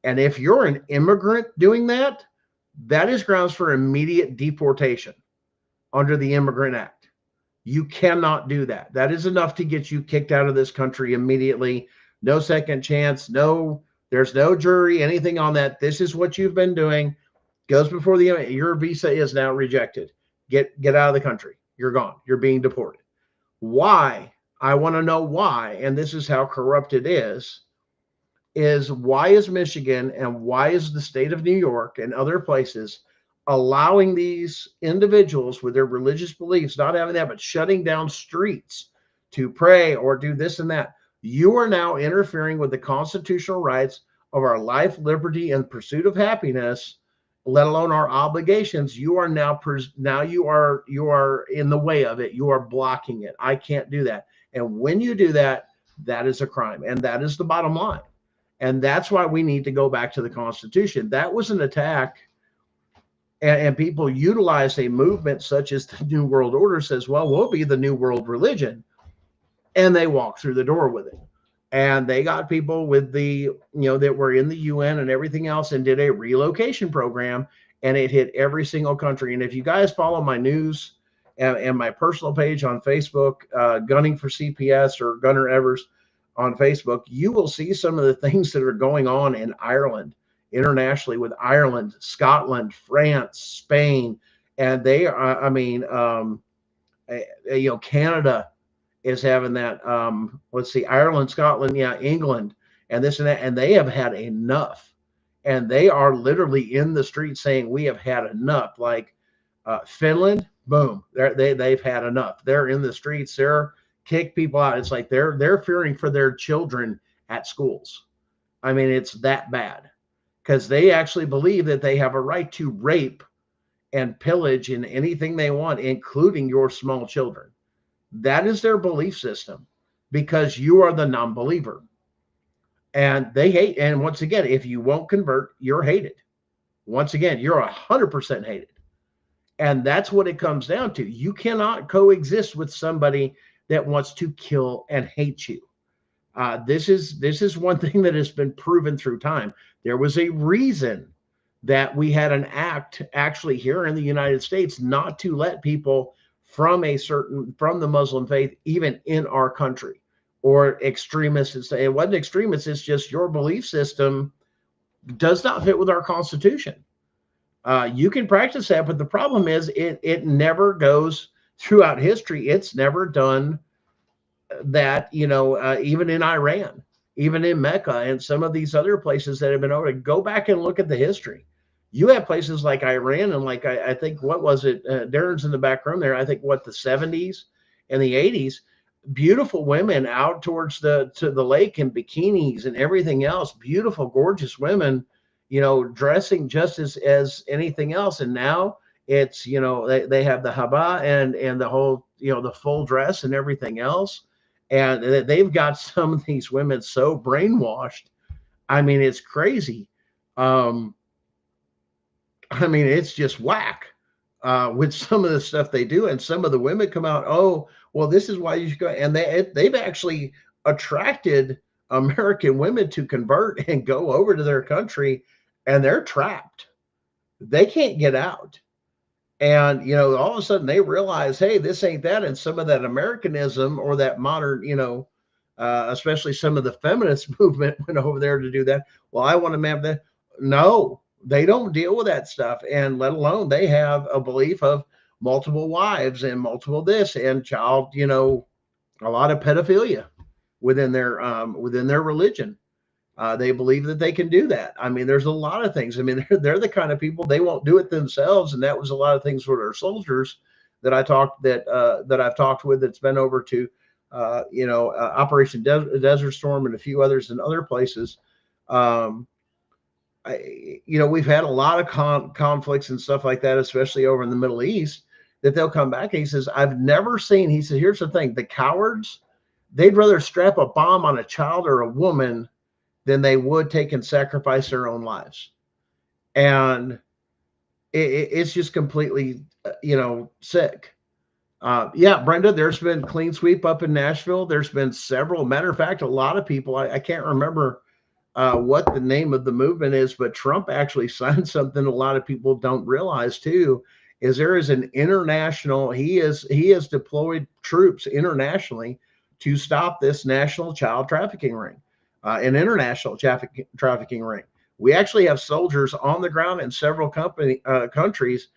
And if you're an immigrant doing that, that is grounds for immediate deportation under the Immigrant Act. You cannot do that. That is enough to get you kicked out of this country immediately. No second chance. No, there's no jury, anything on that. This is what you've been doing. Goes before your visa is now rejected. Get out of the country. You're gone. You're being deported. Why? I want to know why. And this is how corrupt it is why is Michigan and why is the state of New York and other places allowing these individuals with their religious beliefs, not having that, but shutting down streets to pray or do this and that? You are now interfering with the constitutional rights of our life, liberty, and pursuit of happiness, let alone our obligations. You are now you are in the way of it. You are blocking it. I can't do that. And when you do that, that is a crime. And that is the bottom line. And that's why we need to go back to the Constitution. That was an attack. And people utilize a movement such as the New World Order says, well, we'll be the New World Religion. And they walk through the door with it. And they got people with that were in the UN and everything else and did a relocation program. And it hit every single country. And if you guys follow my news and my personal page on Facebook, Gunning for CPS or Gunner Evers on Facebook, you will see some of the things that are going on in Ireland, internationally, with Ireland, Scotland, France, Spain. And they are, Canada is having that. Let's see, Ireland, Scotland, England. and this and that, and they have had enough. And they are literally in the street saying, we have had enough. Like Finland, boom, they've had enough. They're in the streets. They're kick people out. It's like they're fearing for their children at schools. I mean, it's that bad because they actually believe that they have a right to rape and pillage in anything they want, including your small children. That is their belief system because you are the non-believer. And they hate. And once again, if you won't convert, you're hated. Once again, you're 100% hated. And that's what it comes down to. You cannot coexist with somebody that wants to kill and hate you. This is one thing that has been proven through time. There was a reason that we had an act actually here in the United States not to let people from the Muslim faith even in our country, or extremists. It wasn't extremists. It's just your belief system does not fit with our Constitution. You can practice that, but the problem is it never goes throughout history. It's never done that, even in Iran, even in Mecca and some of these other places that have been over. Go back and look at the history. You have places like Iran and like, I think, what was it? Darren's in the back room there. I think the 70s and the 80s, beautiful women out towards to the lake in bikinis and everything else, beautiful, gorgeous women, dressing just as anything else. And now it's, they have the haba and the whole, the full dress and everything else. And they've got some of these women so brainwashed. I mean, it's crazy. I mean, it's just whack with some of the stuff they do. And some of the women come out, oh, well, this is why you should go. And they've actually attracted American women to convert and go over to their country, and they're trapped. They can't get out. And, all of a sudden they realize, hey, this ain't that. And some of that Americanism or that modern, especially some of the feminist movement went over there to do that. Well, I want to have that. No, they don't deal with that stuff. And let alone they have a belief of multiple wives and multiple this and child, a lot of pedophilia within their religion. They believe that they can do that. I mean, there's a lot of things. I mean, they're the kind of people, they won't do it themselves. And that was a lot of things for our soldiers that I've talked with, that's been over to, Operation Desert Storm and a few others in other places. We've had a lot of conflicts and stuff like that, especially over in the Middle East, that they'll come back and he says, I've never seen, he said, here's the thing, the cowards, they'd rather strap a bomb on a child or a woman than they would take and sacrifice their own lives. And it's just completely, sick. Yeah, Brenda, there's been clean sweep up in Nashville. There's been several. Matter of fact, a lot of people, I can't remember what the name of the movement is, but Trump actually signed something a lot of people don't realize too, is there is an international, he has deployed troops internationally to stop this national child trafficking ring, an international trafficking ring. We actually have soldiers on the ground in several countries,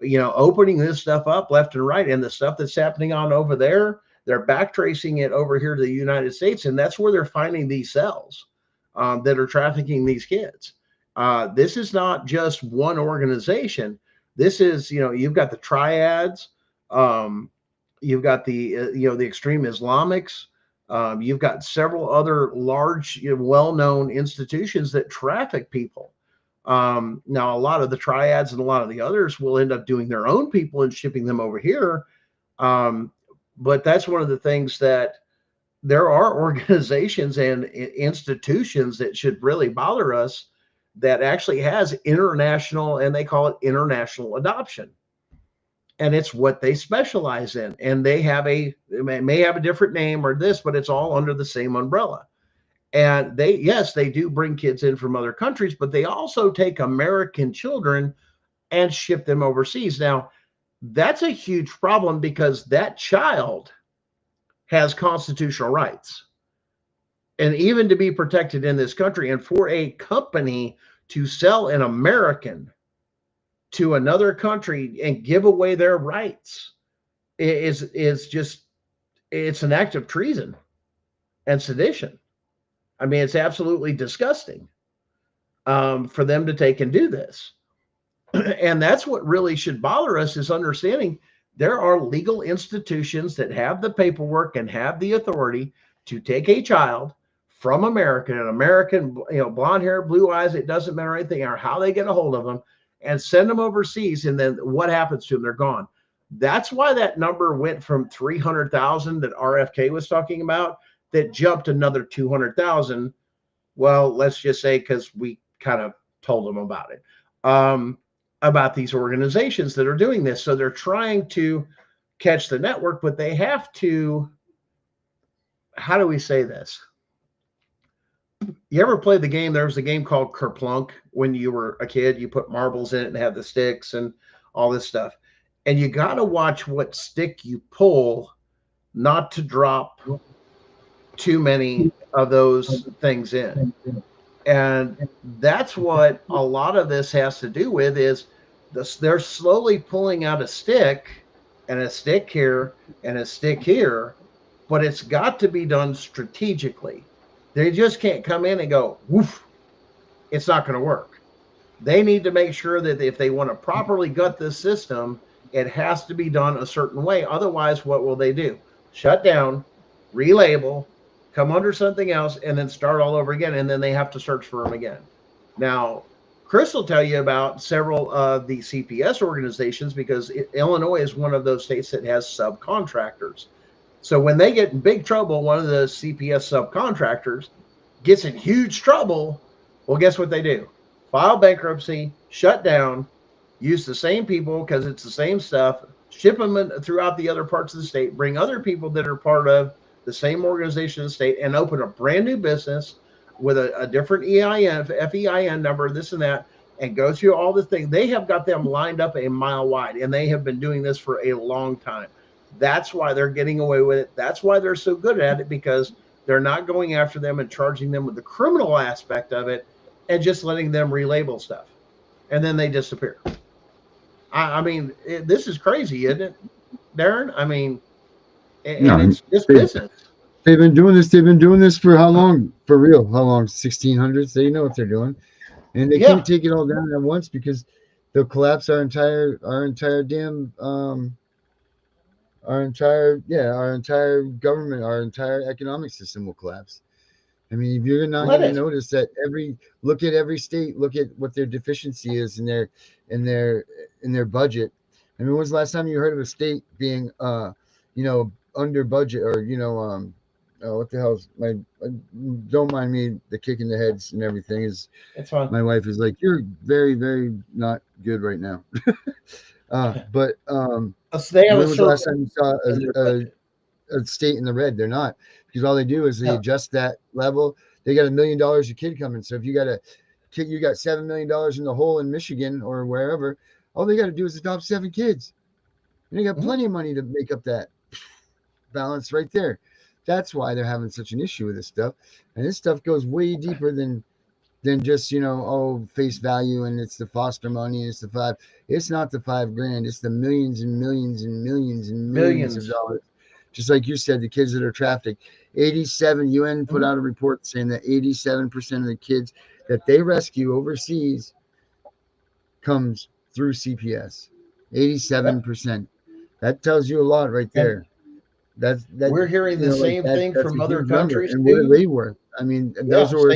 opening this stuff up left and right. And the stuff that's happening on over there, they're backtracing it over here to the United States. And that's where they're finding these cells that are trafficking these kids. This is not just one organization. This is, you've got the triads, you've got the, the extreme Islamics, you've got several other large, well-known institutions that traffic people. Now, a lot of the triads and a lot of the others will end up doing their own people and shipping them over here. But that's one of the things that there are organizations and institutions that should really bother us, that actually has international, and they call it international adoption. And it's what they specialize in. And they may have a different name or this, but it's all under the same umbrella. And they do bring kids in from other countries, but they also take American children and ship them overseas. Now, that's a huge problem because that child has constitutional rights. And even to be protected in this country, and for a company to sell an American to another country and give away their rights is just, it's an act of treason and sedition. I mean, it's absolutely disgusting for them to take and do this. And that's what really should bother us, is understanding there are legal institutions that have the paperwork and have the authority to take a child from America, an American, blonde hair, blue eyes, it doesn't matter anything, or how they get a hold of them, and send them overseas. And then what happens to them? They're gone. That's why that number went from 300,000 that RFK was talking about, that jumped another 200,000. Well, let's just say because we kind of told them about it, about these organizations that are doing this. So they're trying to catch the network, but they have to, how do we say this? You ever played the game? There was a game called Kerplunk when you were a kid. You put marbles in it and have the sticks and all this stuff. And you got to watch what stick you pull, not to drop too many of those things in. And that's what a lot of this has to do with, is this, they're slowly pulling out a stick and a stick here and a stick here, but it's got to be done strategically. They just can't come in and go, woof, it's not going to work. They need to make sure that if they want to properly gut this system, it has to be done a certain way. Otherwise, what will they do? Shut down, relabel, come under something else, and then start all over again. And then they have to search for them again. Now, Chris will tell you about several of the CPS organizations, because Illinois is one of those states that has subcontractors. So when they get in big trouble, one of the CPS subcontractors gets in huge trouble. Well, guess what they do? File bankruptcy, shut down, use the same people because it's the same stuff, ship them throughout the other parts of the state, bring other people that are part of the same organization in the state, and open a brand new business with a different EIN, FEIN number, this and that, and go through all the things. They have got them lined up a mile wide, and they have been doing this for a long time. That's why they're getting away with it. That's why they're so good at it, because they're not going after them and charging them with the criminal aspect of it and just letting them relabel stuff. And then they disappear. I mean, this is crazy, isn't it, Darren? I mean, it's just business. They've been doing this. They've been doing this for how long? For real? How long? 1600s. They know what they're doing, and they can't take it all down at once, because they'll collapse our entire damn our entire government, our entire economic system will collapse. I mean, if you're not going to notice that look at every state, look at what their deficiency is in their budget. I mean, when was the last time you heard of a state being under budget, or what the hell's don't mind me, the kick in the heads and everything is, it's fine. My wife is like, you're very, very not good right now. But when was the last time you saw a state in the red? They're not, because all they do is they adjust that level. They got $1 million a kid coming. So if you got a kid, you got $7 million in the hole in Michigan or wherever, all they got to do is adopt 7 kids. And they got plenty of money to make up that balance right there. That's why they're having such an issue with this stuff. And this stuff goes way deeper than just, face value, and it's the foster money, and it's the $5. It's not the $5,000. It's the millions and millions and millions and millions of dollars. Just like you said, the kids that are trafficked. 87, UN put out a report saying that 87% of the kids that they rescue overseas comes through CPS. 87%. That tells you a lot right there. We're hearing the same thing from other countries. And what are they worth? I mean, those are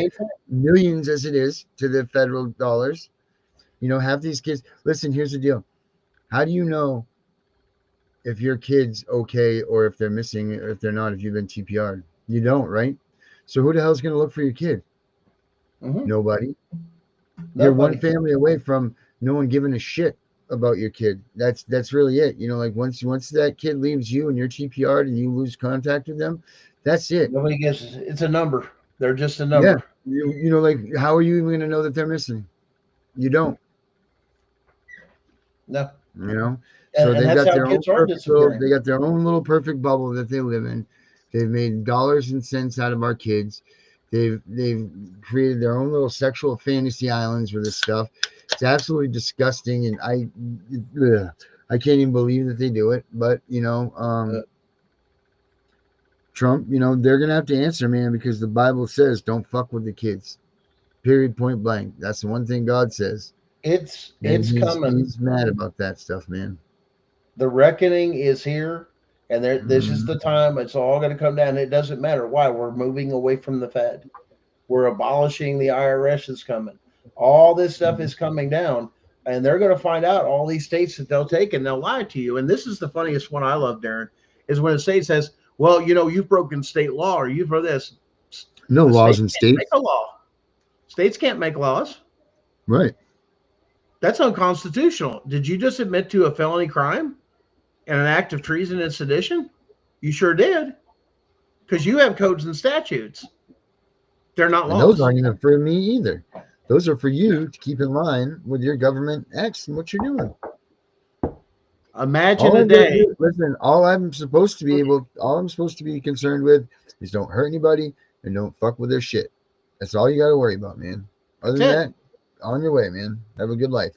millions as it is to the federal dollars. Have these kids. Listen, here's the deal. How do you know if your kid's okay, or if they're missing, or if they're not, if you've been TPR'd? You don't, right? So who the hell's going to look for your kid? Nobody. You're one family away from no one giving a shit about your kid. That's really it. Like once that kid leaves you and you're TPR'd and you lose contact with them, that's it. Nobody gets it. It's a number. They're just a number. Yeah. Like, how are you even going to know that they're missing? You don't. No. So they got their own they got their own little perfect bubble that they live in. They've made dollars and cents out of our kids. They've created their own little sexual fantasy islands with this stuff. It's absolutely disgusting, and I can't even believe that they do it. But Trump, you know, they're gonna have to answer, man, because the Bible says don't fuck with the kids. Period, point blank. That's the one thing God says. It's coming. He's mad about that stuff, man. The reckoning is here, and this is the time. It's all going to come down. It doesn't matter why. We're moving away from the Fed. We're abolishing the IRS is coming. All this stuff is coming down, and they're going to find out all these states that they'll take, and they'll lie to you. And this is the funniest one I love, Darren, is when a state says, well, you know, you've broken state law or you've for this. No laws in states. Make a law. States can't make laws. Right. That's unconstitutional. Did you just admit to a felony crime and an act of treason and sedition? You sure did. Because you have codes and statutes. They're not laws. Those aren't even for me either. Those are for you to keep in line with your government acts and what you're doing. Imagine a day. Listen, all I'm supposed to be concerned with is don't hurt anybody and don't fuck with their shit. That's all you got to worry about, man. Other than that, on your way, man. Have a good life.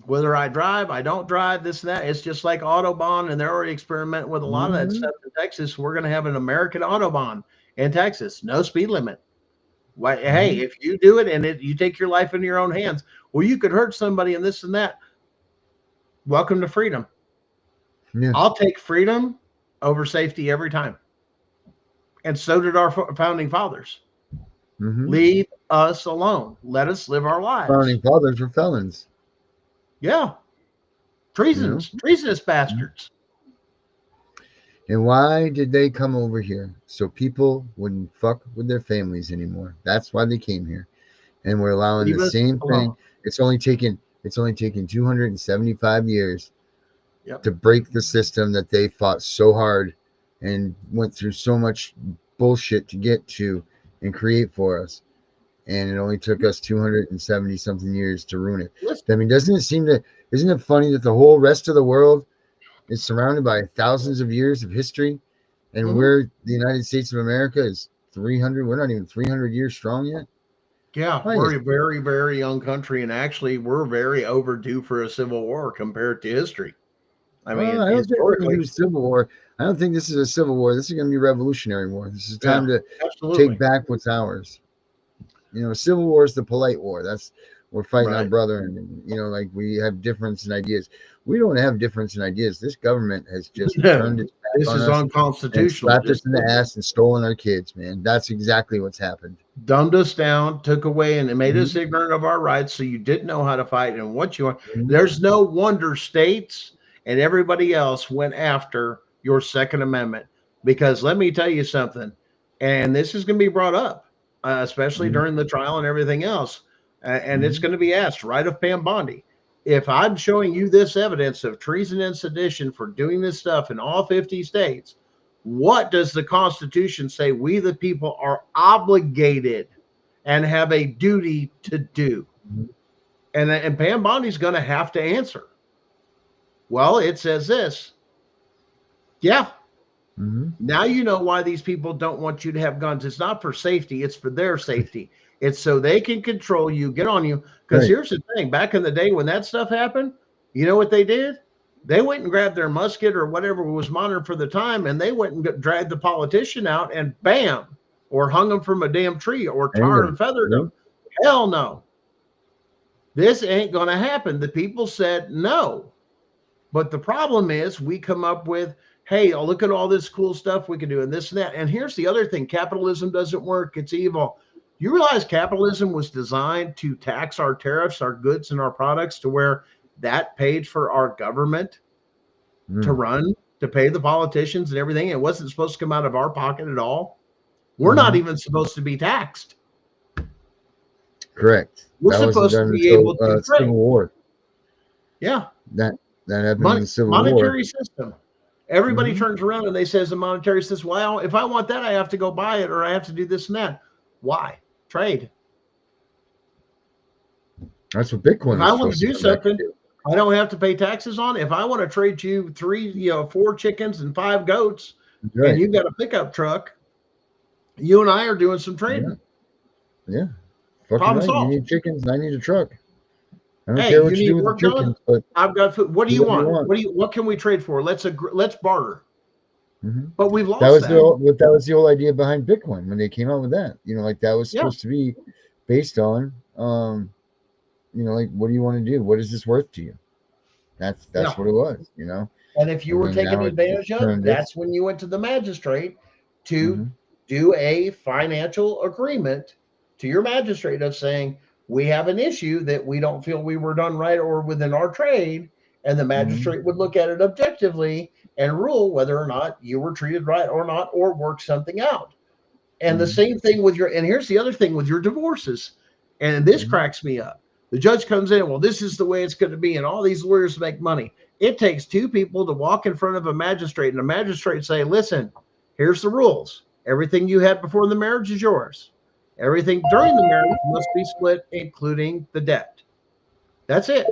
Whether I drive, I don't drive, this and that. It's just like Autobahn, and they're already experimenting with a lot of that stuff in Texas. We're going to have an American Autobahn in Texas. No speed limit. Why, hey, if you do it and you take your life into your own hands, well, you could hurt somebody and this and that. Welcome to freedom. Yeah. I'll take freedom over safety every time. And so did our founding fathers. Leave us alone. Let us live our lives. Founding fathers were felons. Yeah. Treasonous bastards. And why did they come over here? So people wouldn't fuck with their families anymore. That's why they came here. And we're allowing the same thing. It's only taken 275 years to break the system that they fought so hard and went through so much bullshit to get to and create for us. And it only took us 270 something years to ruin it. I mean, isn't it funny that the whole rest of the world is surrounded by thousands of years of history, and we're the United States of America is 300. We're not even 300 years strong yet. Yeah, we're a very, very young country, and actually, we're very overdue for a civil war compared to history. I mean, I don't think we're going to do a civil war. I don't think this is a civil war. This is going to be a revolutionary war. This is time to take back what's ours. You know, civil war is the polite war. We're fighting our brother, and you know, like we have difference in ideas. We don't have difference in ideas. This government has just turned its back this on is us unconstitutional. Slapped us in the ass and stolen our kids, man. That's exactly what's happened. Dumbed us down, took away, and it made us ignorant of our rights. So you didn't know how to fight and what you want. There's no wonder states and everybody else went after your Second Amendment, because let me tell you something, and this is going to be brought up, especially during the trial and everything else. And it's going to be asked right of Pam Bondi. If I'm showing you this evidence of treason and sedition for doing this stuff in all 50 states, what does the Constitution say we the people are obligated and have a duty to do? And Pam Bondi's going to have to answer. Well, it says this. Yeah. Now you know why these people don't want you to have guns. It's not for safety. It's for their safety. It's so they can control you, get on you. Because here's the thing. Back in the day when that stuff happened, you know what they did? They went and grabbed their musket or whatever was modern for the time, and they went and dragged the politician out and bam, or hung them from a damn tree or tarred and feathered them. Hell no. This ain't going to happen. The people said no. But the problem is we come up with, hey, look at all this cool stuff we can do and this and that. And here's the other thing. Capitalism doesn't work. It's evil. You realize capitalism was designed to tax our tariffs, our goods, and our products to where that paid for our government to run, to pay the politicians and everything. It wasn't supposed to come out of our pocket at all. We're not even supposed to be taxed. Correct. We're supposed to be able to Civil War. Yeah. That happened in the Civil War. Monetary system. Everybody turns around and they says the monetary system, well, if I want that, I have to go buy it or I have to do this and that. Why? Trade. That's what Bitcoin is. If I want to do something, I don't have to pay taxes on. If I want to trade you 4 chickens and 5 goats, and you've got a pickup truck, you and I are doing some trading. Yeah. Problem solved. You need chickens, I need a truck. I don't care what you do with the chickens, but I've got food. What do you want? What can we trade for? Let's barter. But we've lost That was that. that was the whole idea behind Bitcoin when they came out with that. You know, like that was Yeah. supposed to be based on, you know, like what do you want to do? What is this worth to you? That's Yeah. what it was. You know. And if you And were then taken now advantage it's of, turned that's this. when you went to the magistrate to Mhm. do a financial agreement to your magistrate of saying, we have an issue that we don't feel we were done right or within our trade. And the magistrate would look at it objectively and rule whether or not you were treated right or not, or work something out. And the same thing with and here's the other thing with your divorces. And this cracks me up. The judge comes in, well, this is the way it's going to be. And all these lawyers make money. It takes two people to walk in front of a magistrate and the magistrate say, listen, here's the rules. Everything you had before the marriage is yours. Everything during the marriage must be split, including the debt. That's it.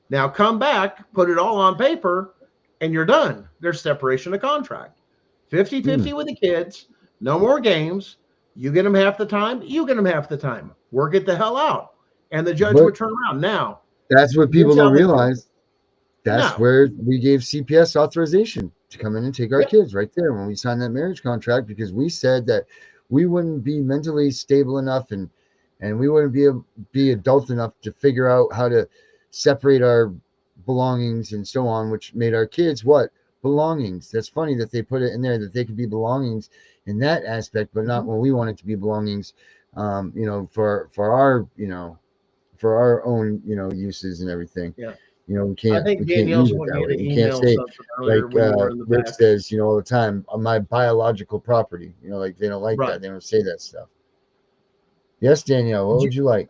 Now come back, put it all on paper, and you're done. There's separation of contract. 50-50 with the kids. No more games. You get them half the time. You get them half the time. Work it the hell out. And the judge would turn around. Now, that's what people don't realize. That's No. where we gave CPS authorization to come in and take our kids right there when we signed that marriage contract, because we said that we wouldn't be mentally stable enough and we wouldn't be adult enough to figure out how to separate our belongings and so on, which made our kids what? Belongings. That's funny that they put it in there that they could be belongings in that aspect, but not when we want it to be belongings, you know, for our, you know, for our own, you know, uses and everything. Yeah. You know, we can't Danielle's use it that way. You can't say like Rick says, you know, all the time, on my biological property. You know, like they don't like that. They don't say that stuff. Yes, Danielle, what would you like?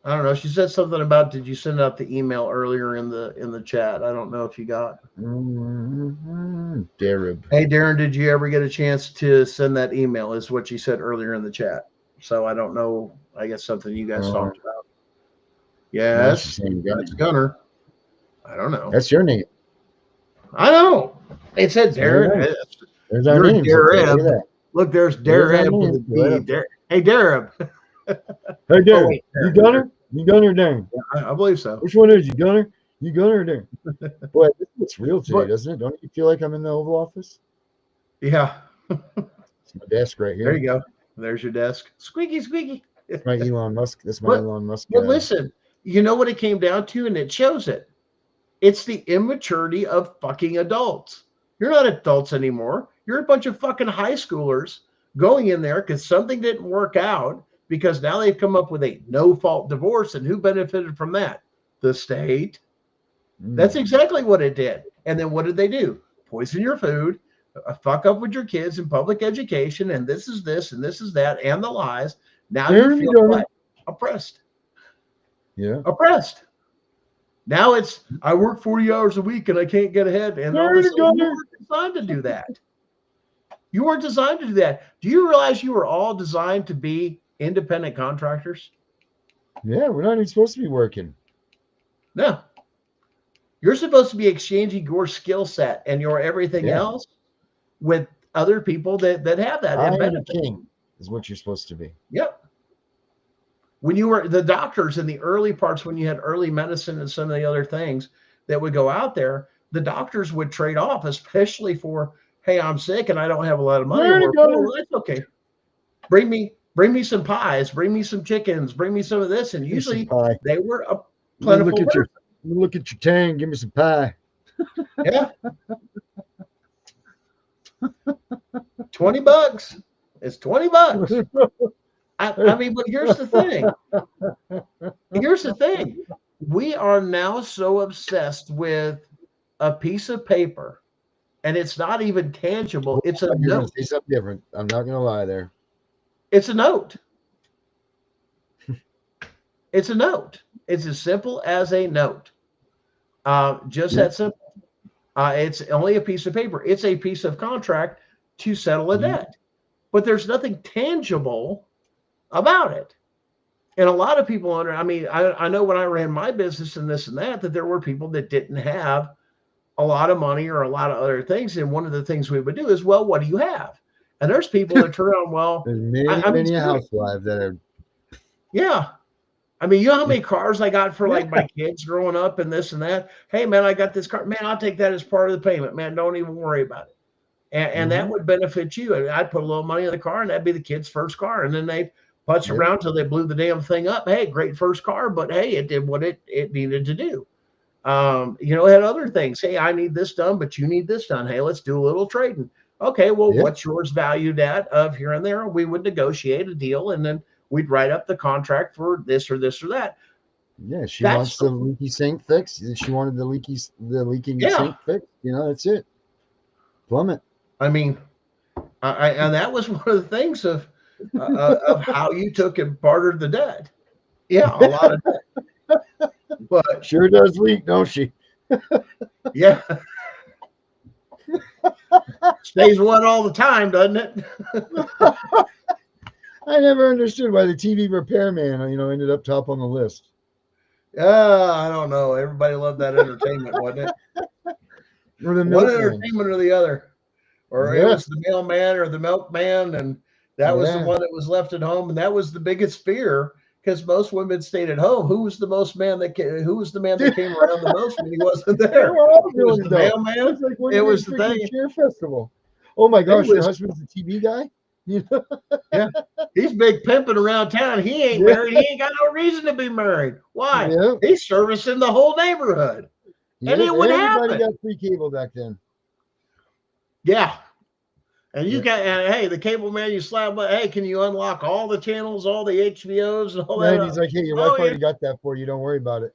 I don't know. She said something about, did you send out the email earlier in the chat? I don't know if you got. Darib. Hey, Darren, did you ever get a chance to send that email? Is what she said earlier in the chat. So I don't know. I guess something you guys talked about. Yes, that's Gunner. I don't know. That's your name. I know. It said Darren. There's our names. Darib. Look, there's Darib with a B. Hey, Darib. Hey, Darren. You Gunner? You Gunner or Darren? Yeah, I believe so. Which one is you, Gunner? You Gunner or Darren? Boy, this looks real today, doesn't it? Don't you feel like I'm in the Oval Office? Yeah. It's my desk right here. There you go. There's your desk. Squeaky, squeaky. That's my Elon Musk. That's my Elon Musk. But listen, you know what it came down to, and it shows it. It's the immaturity of fucking adults. You're not adults anymore. You're a bunch of fucking high schoolers going in there because something didn't work out, because now they've come up with a no-fault divorce, and who benefited from that? The state. That's exactly what it did. And then what did they do? Poison your food, fuck up with your kids in public education, and this is this, and this is that, and the lies. Now you feel what? Oppressed. Yeah. Oppressed. Now it's, I work 40 hours a week and I can't get ahead. And all this, you weren't designed to do that. You weren't designed to do that. Do you realize you were all designed to be independent contractors? Yeah, we're not even supposed to be working. No. You're supposed to be exchanging your skill set and your everything else with other people that have that. I am a king is what you're supposed to be. Yep. When you were the doctors in the early parts, when you had early medicine and some of the other things that would go out there, the doctors would trade off, especially for, hey, I'm sick and I don't have a lot of money. Well, that's okay. Bring me some pies, bring me some chickens, bring me some of this. And usually they were a plentiful. Look at your tang, give me some pie. Yeah. $20. It's $20. I mean, but here's the thing. Here's the thing. We are now so obsessed with a piece of paper, and it's not even tangible. It's a note. Say something different. I'm not going to lie there. It's a note. It's a note. It's as simple as a note. Just that simple. It's only a piece of paper. It's a piece of contract to settle a debt. But there's nothing tangible about it. And a lot of people I know when I ran my business and this and that there were people that didn't have a lot of money or a lot of other things. And one of the things we would do is, well, what do you have? And there's people that turn around, well, there's many housewives that are. Yeah. I mean, you know how many cars I got for like my kids growing up and this and that? Hey man, I got this car. Man, I'll take that as part of the payment, man. Don't even worry about it. and that would benefit you. And I'd put a little money in the car, and that'd be the kid's first car. And then they putz around till they blew the damn thing up. Hey, great first car, but hey, it did what it needed to do. You know, it had other things. Hey, I need this done, but you need this done. Hey, let's do a little trading. Okay, well, what's yours valued at of here and there? We would negotiate a deal, and then we'd write up the contract for this or this or that. Yeah, she wants the leaky sink fixed. She wanted the leaking sink fixed. You know, that's it. Plummet. I mean, and that was one of the things of how you took and bartered the debt. Yeah, a lot of debt. But sure does leak, don't she? Yeah. Stays one all the time, doesn't it? I never understood why the TV repairman, you know, ended up top on the list. I don't know. Everybody loved that entertainment, wasn't it? Or the one entertainment or the other. Or it was the mailman or the milkman, and that was the one that was left at home, and that was the biggest fear because most women stayed at home. Who was the man that came around the most when he wasn't there? It was the mailman. Like, it was the thing. Cheer festival. Oh my gosh, your husband's a TV guy? Yeah, he's big pimping around town. He ain't married. He ain't got no reason to be married. Why? Yeah. He's servicing the whole neighborhood, and it would happen. Everybody got free cable back then. Yeah, and you got hey, the cable man, you slap, hey, can you unlock all the channels, all the HBOs, and all that? And he's like, hey, your wife already got that for you. Don't worry about it.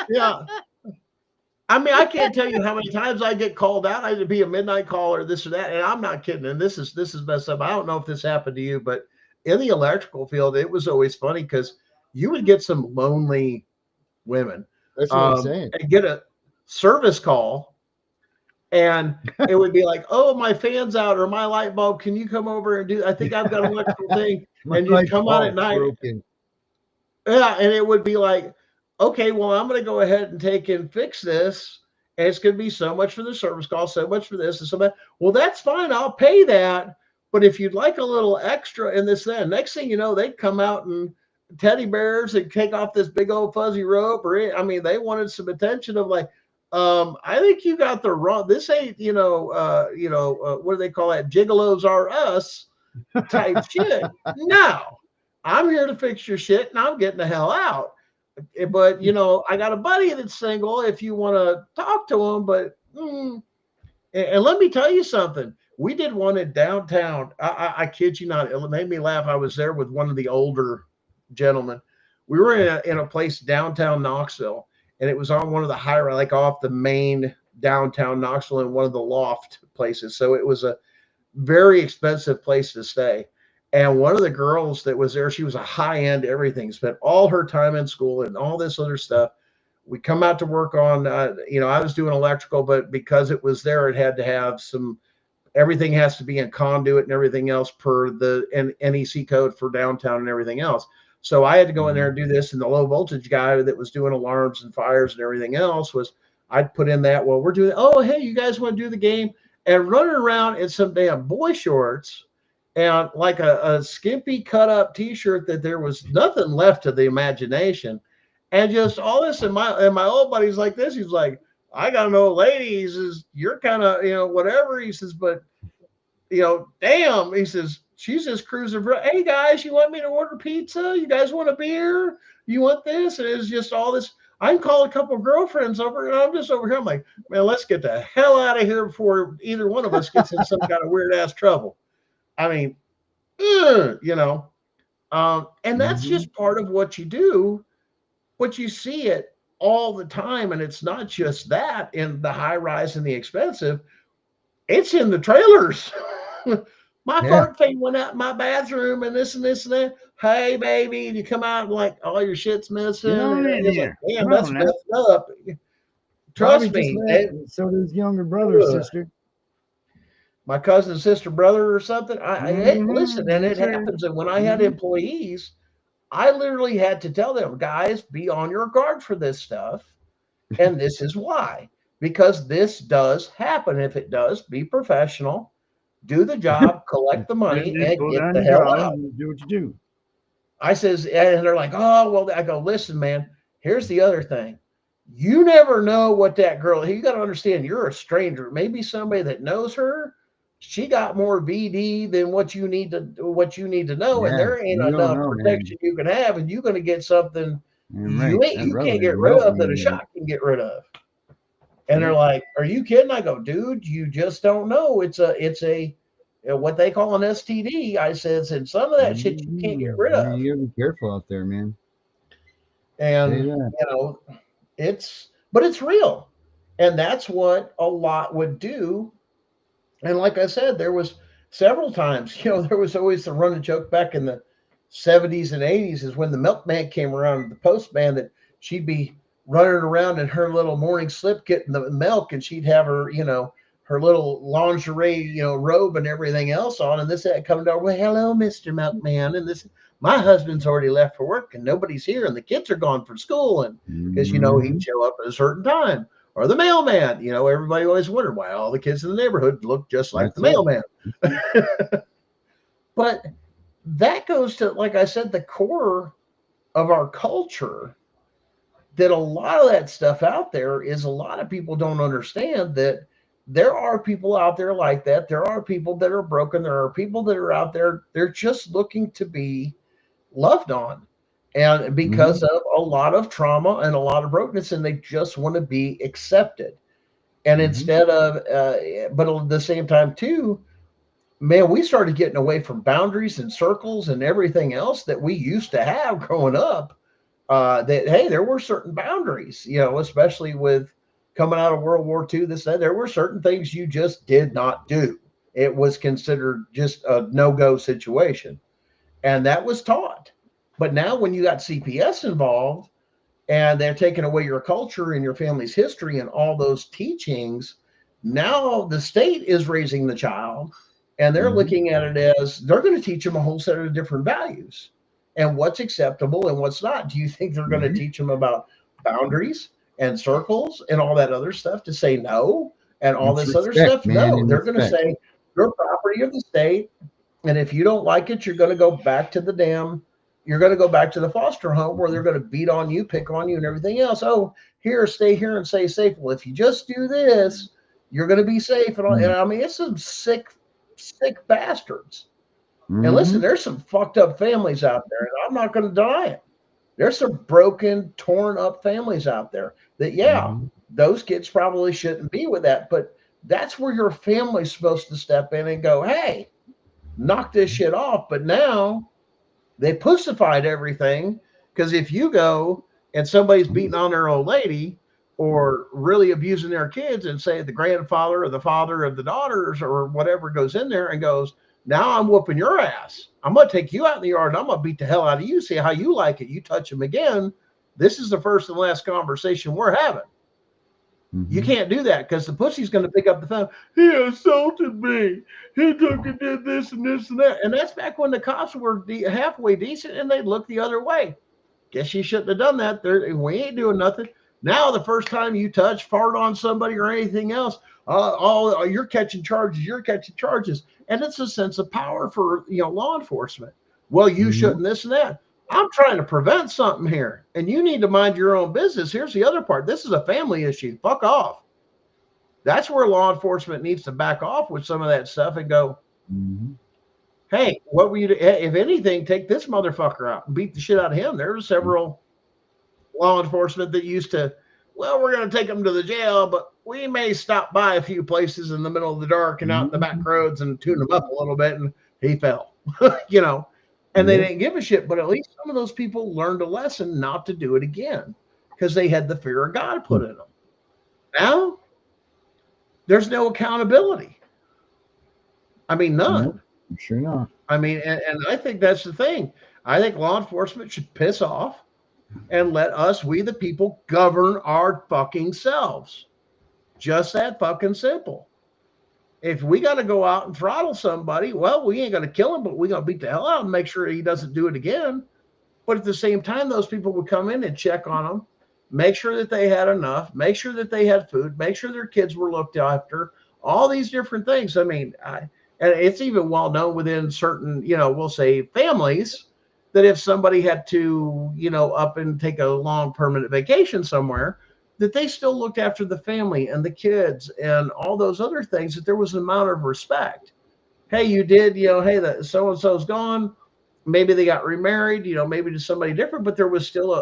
Yeah. I mean, I can't tell you how many times I get called out. I had to be a midnight caller, this or that, and I'm not kidding. And this is messed up. I don't know if this happened to you, but in the electrical field, it was always funny because you would get some lonely women. That's what I'm saying. And get a service call, and it would be like, "Oh, my fan's out, or my light bulb. Can you come over and do? I think I've got an electrical thing." And you come on at night. Broken. Yeah, and it would be like, okay, well, I'm going to go ahead and take and fix this. And it's going to be so much for the service call, so much for this and so much. Well, that's fine. I'll pay that. But if you'd like a little extra in this, then next thing you know, they'd come out and teddy bears and take off this big old fuzzy rope. Or I mean, they wanted some attention of like, I think you got the wrong. This ain't, what do they call that? Gigolos are us type shit. No, I'm here to fix your shit, and I'm getting the hell out. But I got a buddy that's single if you want to talk to him. But and let me tell you something. We did one in downtown. I kid you not. It made me laugh. I was there with one of the older gentlemen. We were in a place downtown Knoxville, and it was on one of the high, like off the main downtown Knoxville in one of the loft places. So it was a very expensive place to stay. And one of the girls that was there, she was a high-end everything, spent all her time in school and all this other stuff. We come out to work on, I was doing electrical, but because it was there, it had to have everything has to be in conduit and everything else per the NEC code for downtown and everything else. So I had to go in there and do this. And the low voltage guy that was doing alarms and fires and everything else I'd put in that, well, we're doing, oh, hey, you guys want to do the game? And running around in some damn boy shorts and like a skimpy cut up t-shirt that there was nothing left to the imagination. And just all this, and my old buddy's like this. He's like, I got an old lady. He says, you're kind of, whatever. He says, but, damn. He says, she's just cruising. Hey, guys, you want me to order pizza? You guys want a beer? You want this? And it's just all this. I can call a couple of girlfriends over, and I'm just over here. I'm like, man, let's get the hell out of here before either one of us gets in some kind of weird-ass trouble. I mean, and that's just part of what you do, but you see it all the time. And it's not just that in the high rise and the expensive, it's in the trailers. My fart thing went out in my bathroom and this and this and that. Hey, baby, and you come out and like all your shit's missing. And it's like, damn, that's messed up. Trust me. So does younger brother, sister. My cousin, sister, brother, or something. Hey, listen, and it happens. And when I had employees, I literally had to tell them, guys, be on your guard for this stuff. And this is why, because this does happen. If it does, be professional, do the job, collect the money, and get the hell out. Do what you do. I says, and they're like, oh, well, I go, listen, man, here's the other thing. You never know what that girl, you got to understand, you're a stranger. Maybe somebody that knows her she got more VD than what you need to know, and Yeah, there ain't you don't enough know, man. protection you can have, and you're going to get something Right. That you rubber can't is get rid of melting that a in there. shot can get rid of. And they're like, "Are you kidding?" I go, "Dude, you just don't know. It's a what they call an STD." I says, and some of that shit you can't get rid of. You gotta be careful out there, man. And Say that. you know, but it's real, and that's what a lot would do. And like I said, there was several times, there was always the running joke back in the 70s and 80s is when the milkman came around, the postman, that she'd be running around in her little morning slip getting the milk, and she'd have her, her little lingerie, robe and everything else on, and this that coming down, well, hello, Mr. Milkman, and this, my husband's already left for work and nobody's here, and the kids are gone for school, and because he'd show up at a certain time. Or the mailman, everybody always wondered why all the kids in the neighborhood look just like the mailman. But that goes to, like I said, the core of our culture, that a lot of that stuff out there is a lot of people don't understand that there are people out there like that. There are people that are broken. There are people that are out there. They're just looking to be loved on. And because of a lot of trauma and a lot of brokenness, and they just want to be accepted. And instead of, but at the same time too, man, we started getting away from boundaries and circles and everything else that we used to have growing up. That, hey, there were certain boundaries, especially with coming out of World War II, there were certain things you just did not do. It was considered just a no-go situation. And that was taught. But now when you got CPS involved and they're taking away your culture and your family's history and all those teachings, now the state is raising the child, and they're looking at it as they're going to teach them a whole set of different values and what's acceptable and what's not. Do you think they're going to teach them about boundaries and circles and all that other stuff to say no and all this other stuff? No, they're going to say you're property of the state. And if you don't like it, you're going to go back to you're going to go back to the foster home where they're going to beat on you, pick on you, and everything else. Oh, here, stay here and stay safe. Well, if you just do this, you're going to be safe. And I mean, it's some sick bastards. And listen, there's some fucked up families out there, and I'm not going to deny it. There's some broken, torn up families out there that, those kids probably shouldn't be with that. But that's where your family's supposed to step in and go, hey, knock this shit off. But now they pussified everything, because if you go and somebody's beating on their old lady or really abusing their kids, and say the grandfather or the father of the daughters or whatever goes in there and goes, now I'm whooping your ass. I'm going to take you out in the yard and I'm going to beat the hell out of you. See how you like it. You touch him again. This is the first and last conversation we're having. You can't do that, because the pussy's going to pick up the phone. He assaulted me. He took and did this and this and that. And that's back when the cops were halfway decent and they'd look the other way. Guess you shouldn't have done that. We ain't doing nothing. Now, the first time you touch, fart on somebody or anything else, you're catching charges. You're catching charges. And it's a sense of power for law enforcement. Well, you shouldn't this and that. I'm trying to prevent something here, and you need to mind your own business. Here's the other part. This is a family issue. Fuck off. That's where law enforcement needs to back off with some of that stuff and go, hey, what were you do? If anything, take this motherfucker out and beat the shit out of him. There were several law enforcement that used to, well, we're going to take him to the jail, but we may stop by a few places in the middle of the dark and out in the back roads and tune him up a little bit. And he fell, and they didn't give a shit. But at least some of those people learned a lesson not to do it again, because they had the fear of God put in them. Now there's no accountability. I mean, none. Nope, sure not. I mean, and I think that's the thing. I think law enforcement should piss off and let us, we the people, govern our fucking selves. Just that fucking simple. If we got to go out and throttle somebody, well, we ain't going to kill him, but we got to beat the hell out and make sure he doesn't do it again. But at the same time, those people would come in and check on them, make sure that they had enough, make sure that they had food, make sure their kids were looked after, all these different things. I mean, and it's even well known within certain, we'll say families, that if somebody had to, up and take a long permanent vacation somewhere, that they still looked after the family and the kids and all those other things, that there was an amount of respect. Hey, you did, hey, that so-and-so's gone. Maybe they got remarried, maybe to somebody different, but there was still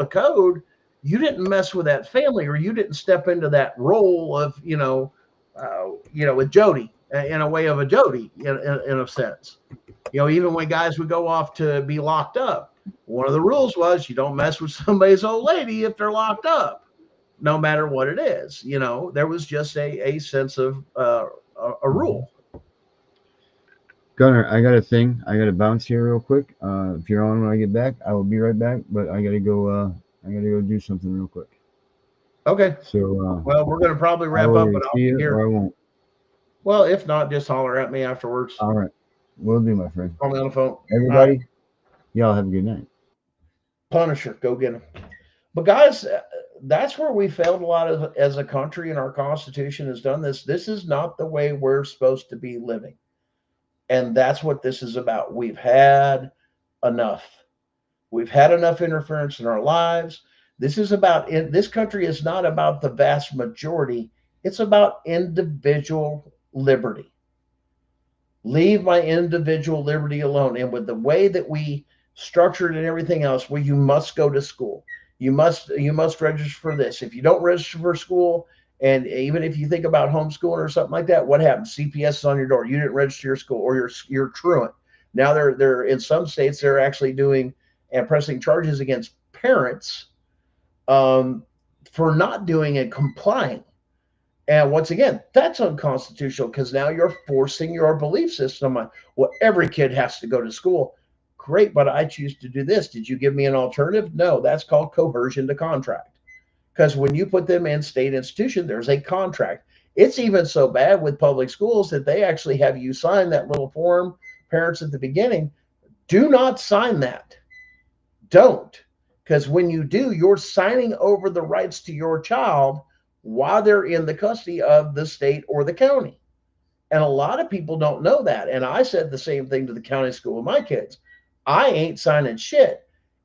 a code. You didn't mess with that family, or you didn't step into that role of, with Jody, in a way of a Jody, in a sense. Even when guys would go off to be locked up, one of the rules was you don't mess with somebody's old lady if they're locked up, no matter what it is. There was just a sense of a rule. Gunner, I got a thing. I got to bounce here real quick. If you're on when I get back, I will be right back. But I got to go. I got to go do something real quick. Okay. So, well, we're going to probably wrap up, but I'll be here. Or I won't. Well, if not, just holler at me afterwards. All right. Will do, my friend. Call me on the phone. Everybody, y'all have a good night. Punisher, go get him. But guys, that's where we failed a lot as a country, and our Constitution has done this. This is not the way we're supposed to be living. And that's what this is about. We've had enough. We've had enough interference in our lives. This country is not about the vast majority. It's about individual liberty. Leave my individual liberty alone. And with the way that we structured and everything else, well, you must go to school. You must register for this. If you don't register for school, and even if you think about homeschooling or something like that, what happens? CPS is on your door. You didn't register your school, or you're truant. Now they're in some states, they're actually doing and pressing charges against parents for not doing and complying. And once again, that's unconstitutional, because now you're forcing your belief system on, well, every kid has to go to school. Great, but I choose to do this. Did you give me an alternative? No, that's called coercion to contract. Because when you put them in state institution, there's a contract. It's even so bad with public schools that they actually have you sign that little form, parents, at the beginning. Do not sign that. Don't. Because when you do, you're signing over the rights to your child while they're in the custody of the state or the county. And a lot of people don't know that. And I said the same thing to the county school with my kids. I ain't signing shit.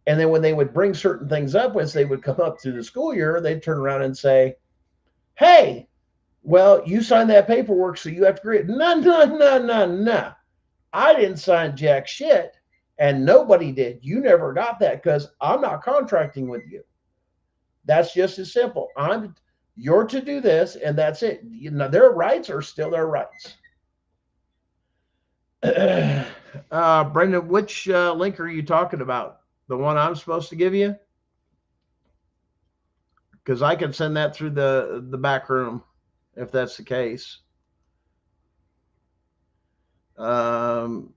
And then when they would bring certain things up, as they would come up through the school year, they'd turn around and say, hey, well, you signed that paperwork, so you have to agree. No. I didn't sign jack shit, and nobody did. You never got that, because I'm not contracting with you. That's just as simple. You're to do this, and that's it. Their rights are still their rights. Brendan, which link are you talking about? The one I'm supposed to give you? Because I can send that through the back room if that's the case. Something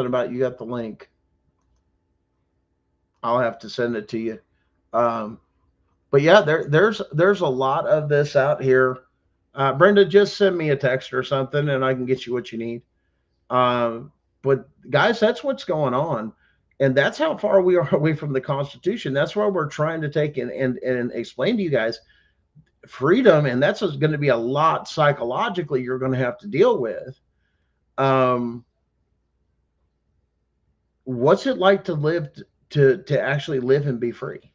about you got the link. I'll have to send it to you. But yeah, there's a lot of this out here. Brenda, just send me a text or something, and I can get you what you need. But guys, that's what's going on. And that's how far we are away from the Constitution. That's why we're trying to take and explain to you guys freedom. And that's going to be a lot psychologically you're going to have to deal with. What's it like to live, to actually live and be free?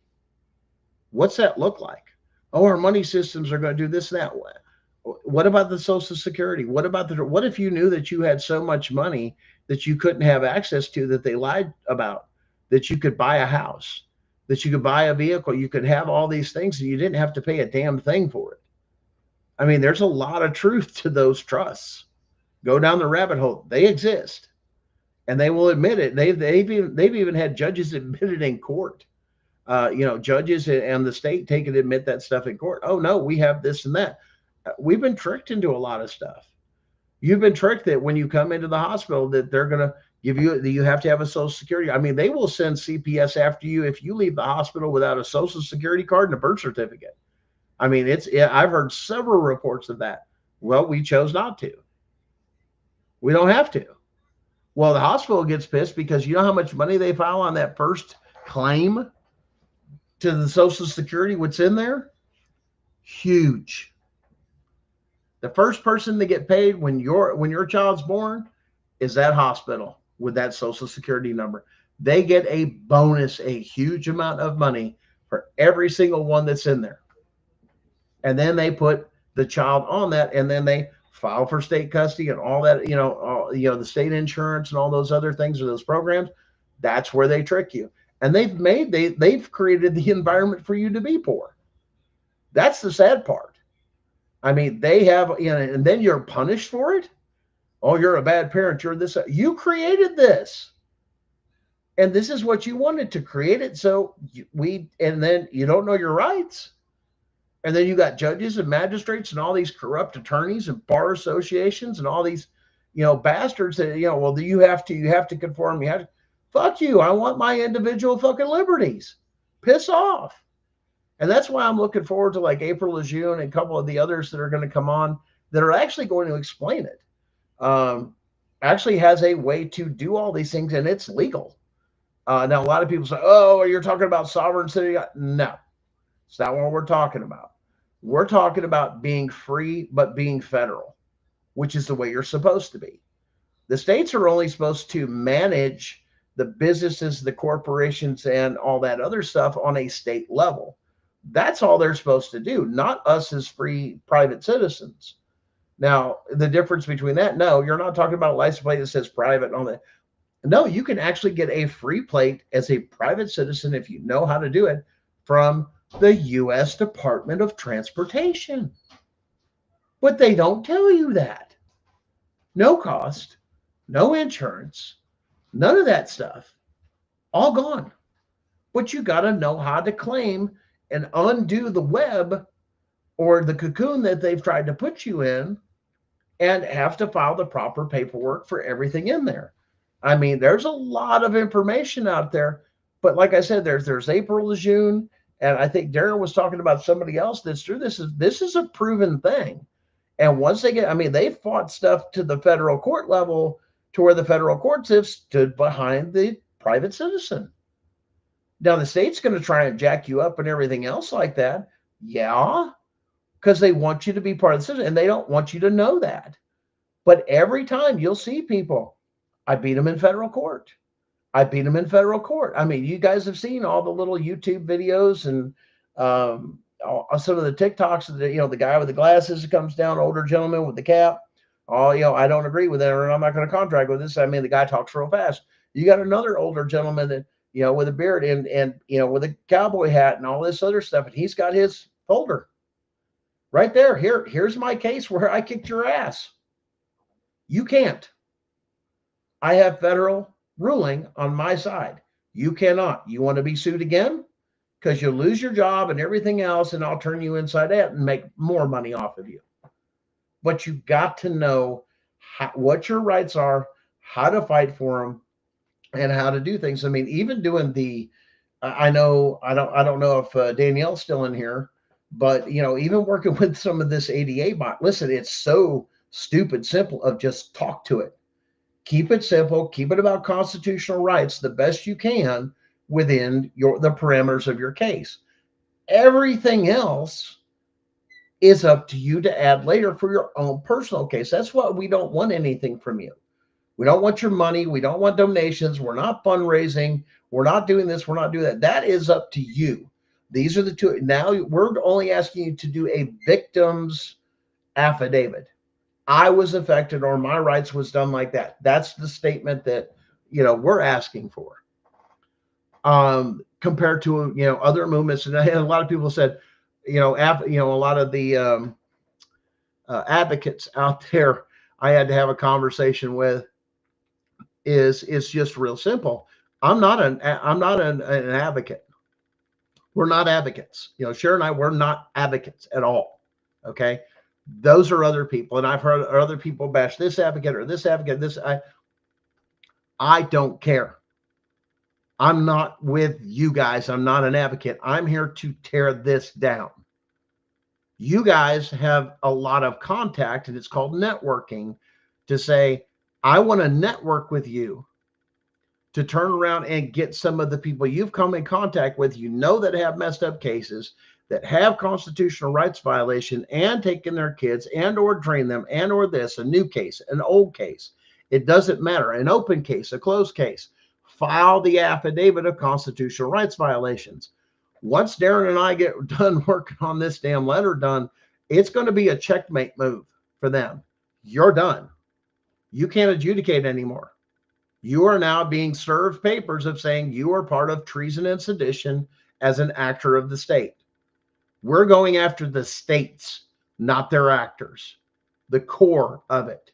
What's that look like? Oh, our money systems are going to do this and that. What about the Social Security? What if you knew that you had so much money that you couldn't have access to, that they lied about, that you could buy a house, that you could buy a vehicle, you could have all these things, and you didn't have to pay a damn thing for it? I mean, there's a lot of truth to those trusts. Go down the rabbit hole. They exist, and they will admit it. They've even had judges admit it in court. Judges and the state take and admit that stuff in court. Oh no, we have this and that. We've been tricked into a lot of stuff. You've been tricked that when you come into the hospital, that they're going to give you, that you have to have a Social Security. I mean, they will send CPS after you if you leave the hospital without a Social Security card and a birth certificate. I mean, I've heard several reports of that. Well, we chose not to. We don't have to. Well, the hospital gets pissed because you know how much money they file on that first claim to the Social Security, what's in there? Huge. The first person to get paid when your child's born is that hospital with that Social Security number. they get a bonus, a huge amount of money for every single one that's in there. And then they put the child on that, and then they file for state custody and all that, the state insurance and all those other things or those programs. That's where they trick you. And they've created the environment for you to be poor. That's the sad part. I mean, they have, and then you're punished for it. Oh, you're a bad parent. You're this. You created this. And this is what you wanted to create it. So and then you don't know your rights. And then you got judges and magistrates and all these corrupt attorneys and bar associations and all these, bastards that, well, you have to conform. You have to, fuck you. I want my individual fucking liberties. Piss off. And that's why I'm looking forward to like April Lejeune and a couple of the others that are going to come on that are actually going to explain it. Actually has a way to do all these things, and it's legal. Now, a lot of people say, oh, you're talking about sovereign city. No, it's not what we're talking about. We're talking about being free, but being federal, which is the way you're supposed to be. The states are only supposed to manage the businesses, the corporations, and all that other stuff on a state level. That's all they're supposed to do, not us as free private citizens. Now, the difference between that, no, you're not talking about a license plate that says private and all that. No, you can actually get a free plate as a private citizen if you know how to do it from the U.S. Department of Transportation. But they don't tell you that. No cost, no insurance, none of that stuff. All gone. But you got to know how to claim and undo the web or the cocoon that they've tried to put you in, and have to file the proper paperwork for everything in there. I mean, there's a lot of information out there, but like I said, there's April Lejeune, and I think Darren was talking about somebody else that's true. This is a proven thing. And once they fought stuff to the federal court level to where the federal courts have stood behind the private citizen. Now, the state's going to try and jack you up and everything else like that. Yeah, because they want you to be part of the system, and they don't want you to know that. But every time you'll see people, I beat them in federal court. I beat them in federal court. I mean, you guys have seen all the little YouTube videos and some of the TikToks of the guy with the glasses that comes down, older gentleman with the cap. Oh, I don't agree with that, or I'm not going to contract with this. I mean, the guy talks real fast. You got another older gentleman that, with a beard and with a cowboy hat and all this other stuff, and he's got his folder right there. Here's my case where I kicked your ass. You can't. I have federal ruling on my side. You cannot. You want to be sued again? Because you'll lose your job and everything else, and I'll turn you inside out and make more money off of you. But you got to know what your rights are, how to fight for them, and how to do things. I mean, even doing I don't know if Danielle's still in here, but even working with some of this ADA bot. Listen, it's so stupid simple of just talk to it. Keep it simple. Keep it about constitutional rights the best you can within the parameters of your case. Everything else is up to you to add later for your own personal case. That's why we don't want anything from you. We don't want your money. We don't want donations. We're not fundraising. We're not doing this. We're not doing that. That is up to you. These are the two. Now we're only asking you to do a victim's affidavit. I was affected, or my rights was done like that. That's the statement that, we're asking for. Compared to, other movements. And a lot of people said, a lot of the advocates out there I had to have a conversation with is just real simple. I'm not an advocate. We're not advocates. Sharon and I, we're not advocates at all. Okay. Those are other people. And I've heard other people bash this advocate or this advocate. I don't care. I'm not with you guys. I'm not an advocate. I'm here to tear this down. You guys have a lot of contact, and it's called networking, to say, I want to network with you to turn around and get some of the people you've come in contact with, that have messed up cases, that have constitutional rights violation and taken their kids and or train them and or this, a new case, an old case. It doesn't matter. An open case, a closed case. file the affidavit of constitutional rights violations. Once Darren and I get done working on this damn letter done, it's going to be a checkmate move for them. You're done. You can't adjudicate anymore. You are now being served papers of saying you are part of treason and sedition as an actor of the state. We're going after the states, not their actors, the core of it,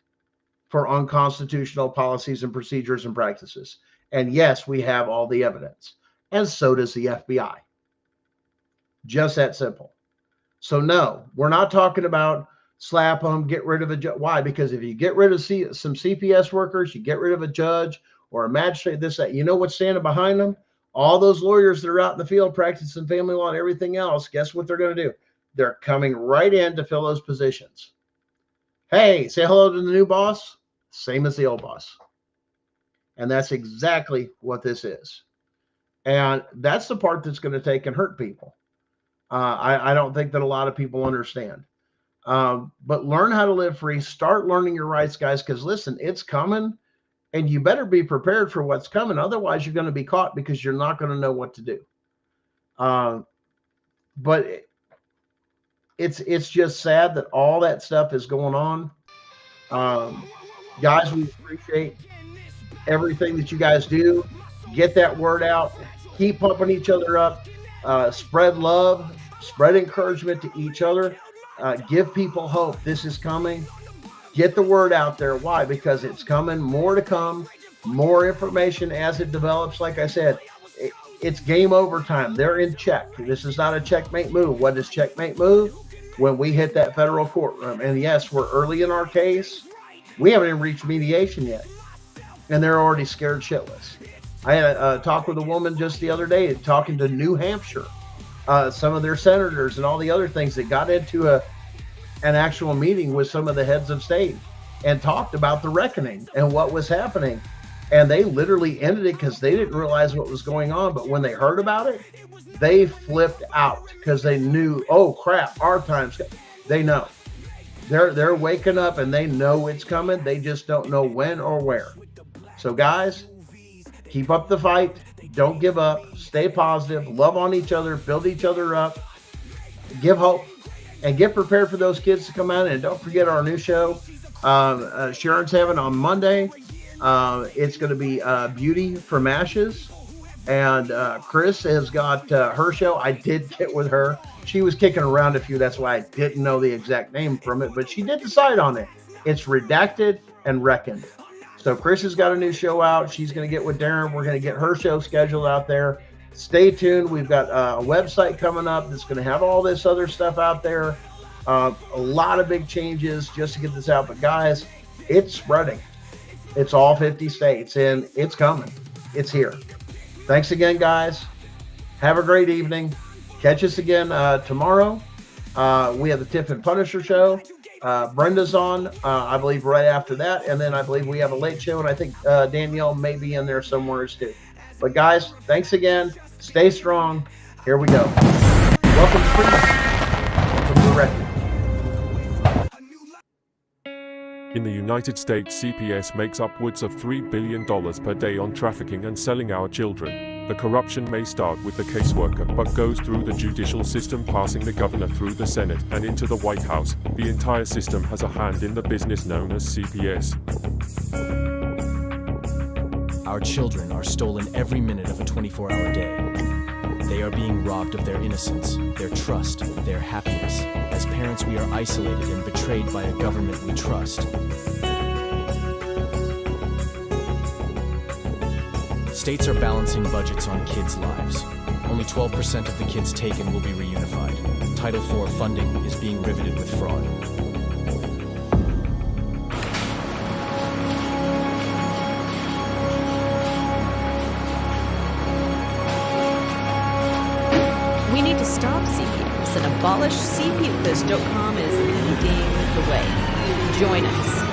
for unconstitutional policies and procedures and practices. And yes, we have all the evidence, and so does the FBI. Just that simple. So no, we're not talking about slap them, get rid of a judge. Why? Because if you get rid of some CPS workers, you get rid of a judge or a magistrate, this, that, you know what's standing behind them? All those lawyers that are out in the field practicing family law and everything else, guess what they're going to do? They're coming right in to fill those positions. Hey, say hello to the new boss. Same as the old boss. And that's exactly what this is. And that's the part that's going to take and hurt people. I don't think that a lot of people understand. But learn how to live free. Start learning your rights, guys, because listen, it's coming, and you better be prepared for what's coming. Otherwise, you're going to be caught because you're not going to know what to do. But it's just sad that all that stuff is going on. Guys, we appreciate everything that you guys do. Get that word out. Keep pumping each other up. Spread love. Spread encouragement to each other. Give people hope. This is coming. Get the word out there. Why? Because it's coming. More to come. More information as it develops. Like I said, it's game over time. They're in check. This is not a checkmate move. What is checkmate move? When we hit that federal courtroom. And yes, we're early in our case. We haven't even reached mediation yet. And they're already scared shitless. I had a talk with a woman just the other day talking to New Hampshire. Some of their senators and all the other things that got into an actual meeting with some of the heads of state and talked about the reckoning and what was happening. And they literally ended it because they didn't realize what was going on. But when they heard about it, they flipped out because they knew, oh crap, our time's coming. They know. They're waking up and they know it's coming. They just don't know when or where. So guys, keep up the fight. Don't give up. Stay positive. Love on each other. Build each other up. Give hope. And get prepared for those kids to come out. And don't forget our new show, Sharon's having on Monday. It's going to be Beauty from Ashes. And Chris has got her show. I did get with her. She was kicking around a few. That's why I didn't know the exact name from it. But she did decide on it. It's Redacted and Reckoned. So Chris has got a new show out. She's going to get with Darren. We're going to get her show scheduled out there. Stay tuned. We've got a website coming up that's going to have all this other stuff out there. A lot of big changes just to get this out. But guys, it's spreading. It's all 50 states and it's coming. It's here. Thanks again, guys. Have a great evening. Catch us again tomorrow. We have the Tiff and Punisher show. Brenda's on, I believe, right after that. And then I believe we have a late show, and I think Danielle may be in there somewhere too. But guys, thanks again. Stay strong. Here we go. Welcome to Freedom. Welcome to the Record. In the United States, CPS makes upwards of $3 billion per day on trafficking and selling our children. The corruption may start with the caseworker, but goes through the judicial system, passing the governor through the Senate and into the White House. The entire system has a hand in the business known as CPS. Our children are stolen every minute of a 24-hour day. They are being robbed of their innocence, their trust, their happiness. As parents, we are isolated and betrayed by a government we trust. States are balancing budgets on kids' lives. Only 12% of the kids taken will be reunified. Title IV funding is being riveted with fraud. We need to stop CPS and abolish CPUFist.com is leading the way. Join us.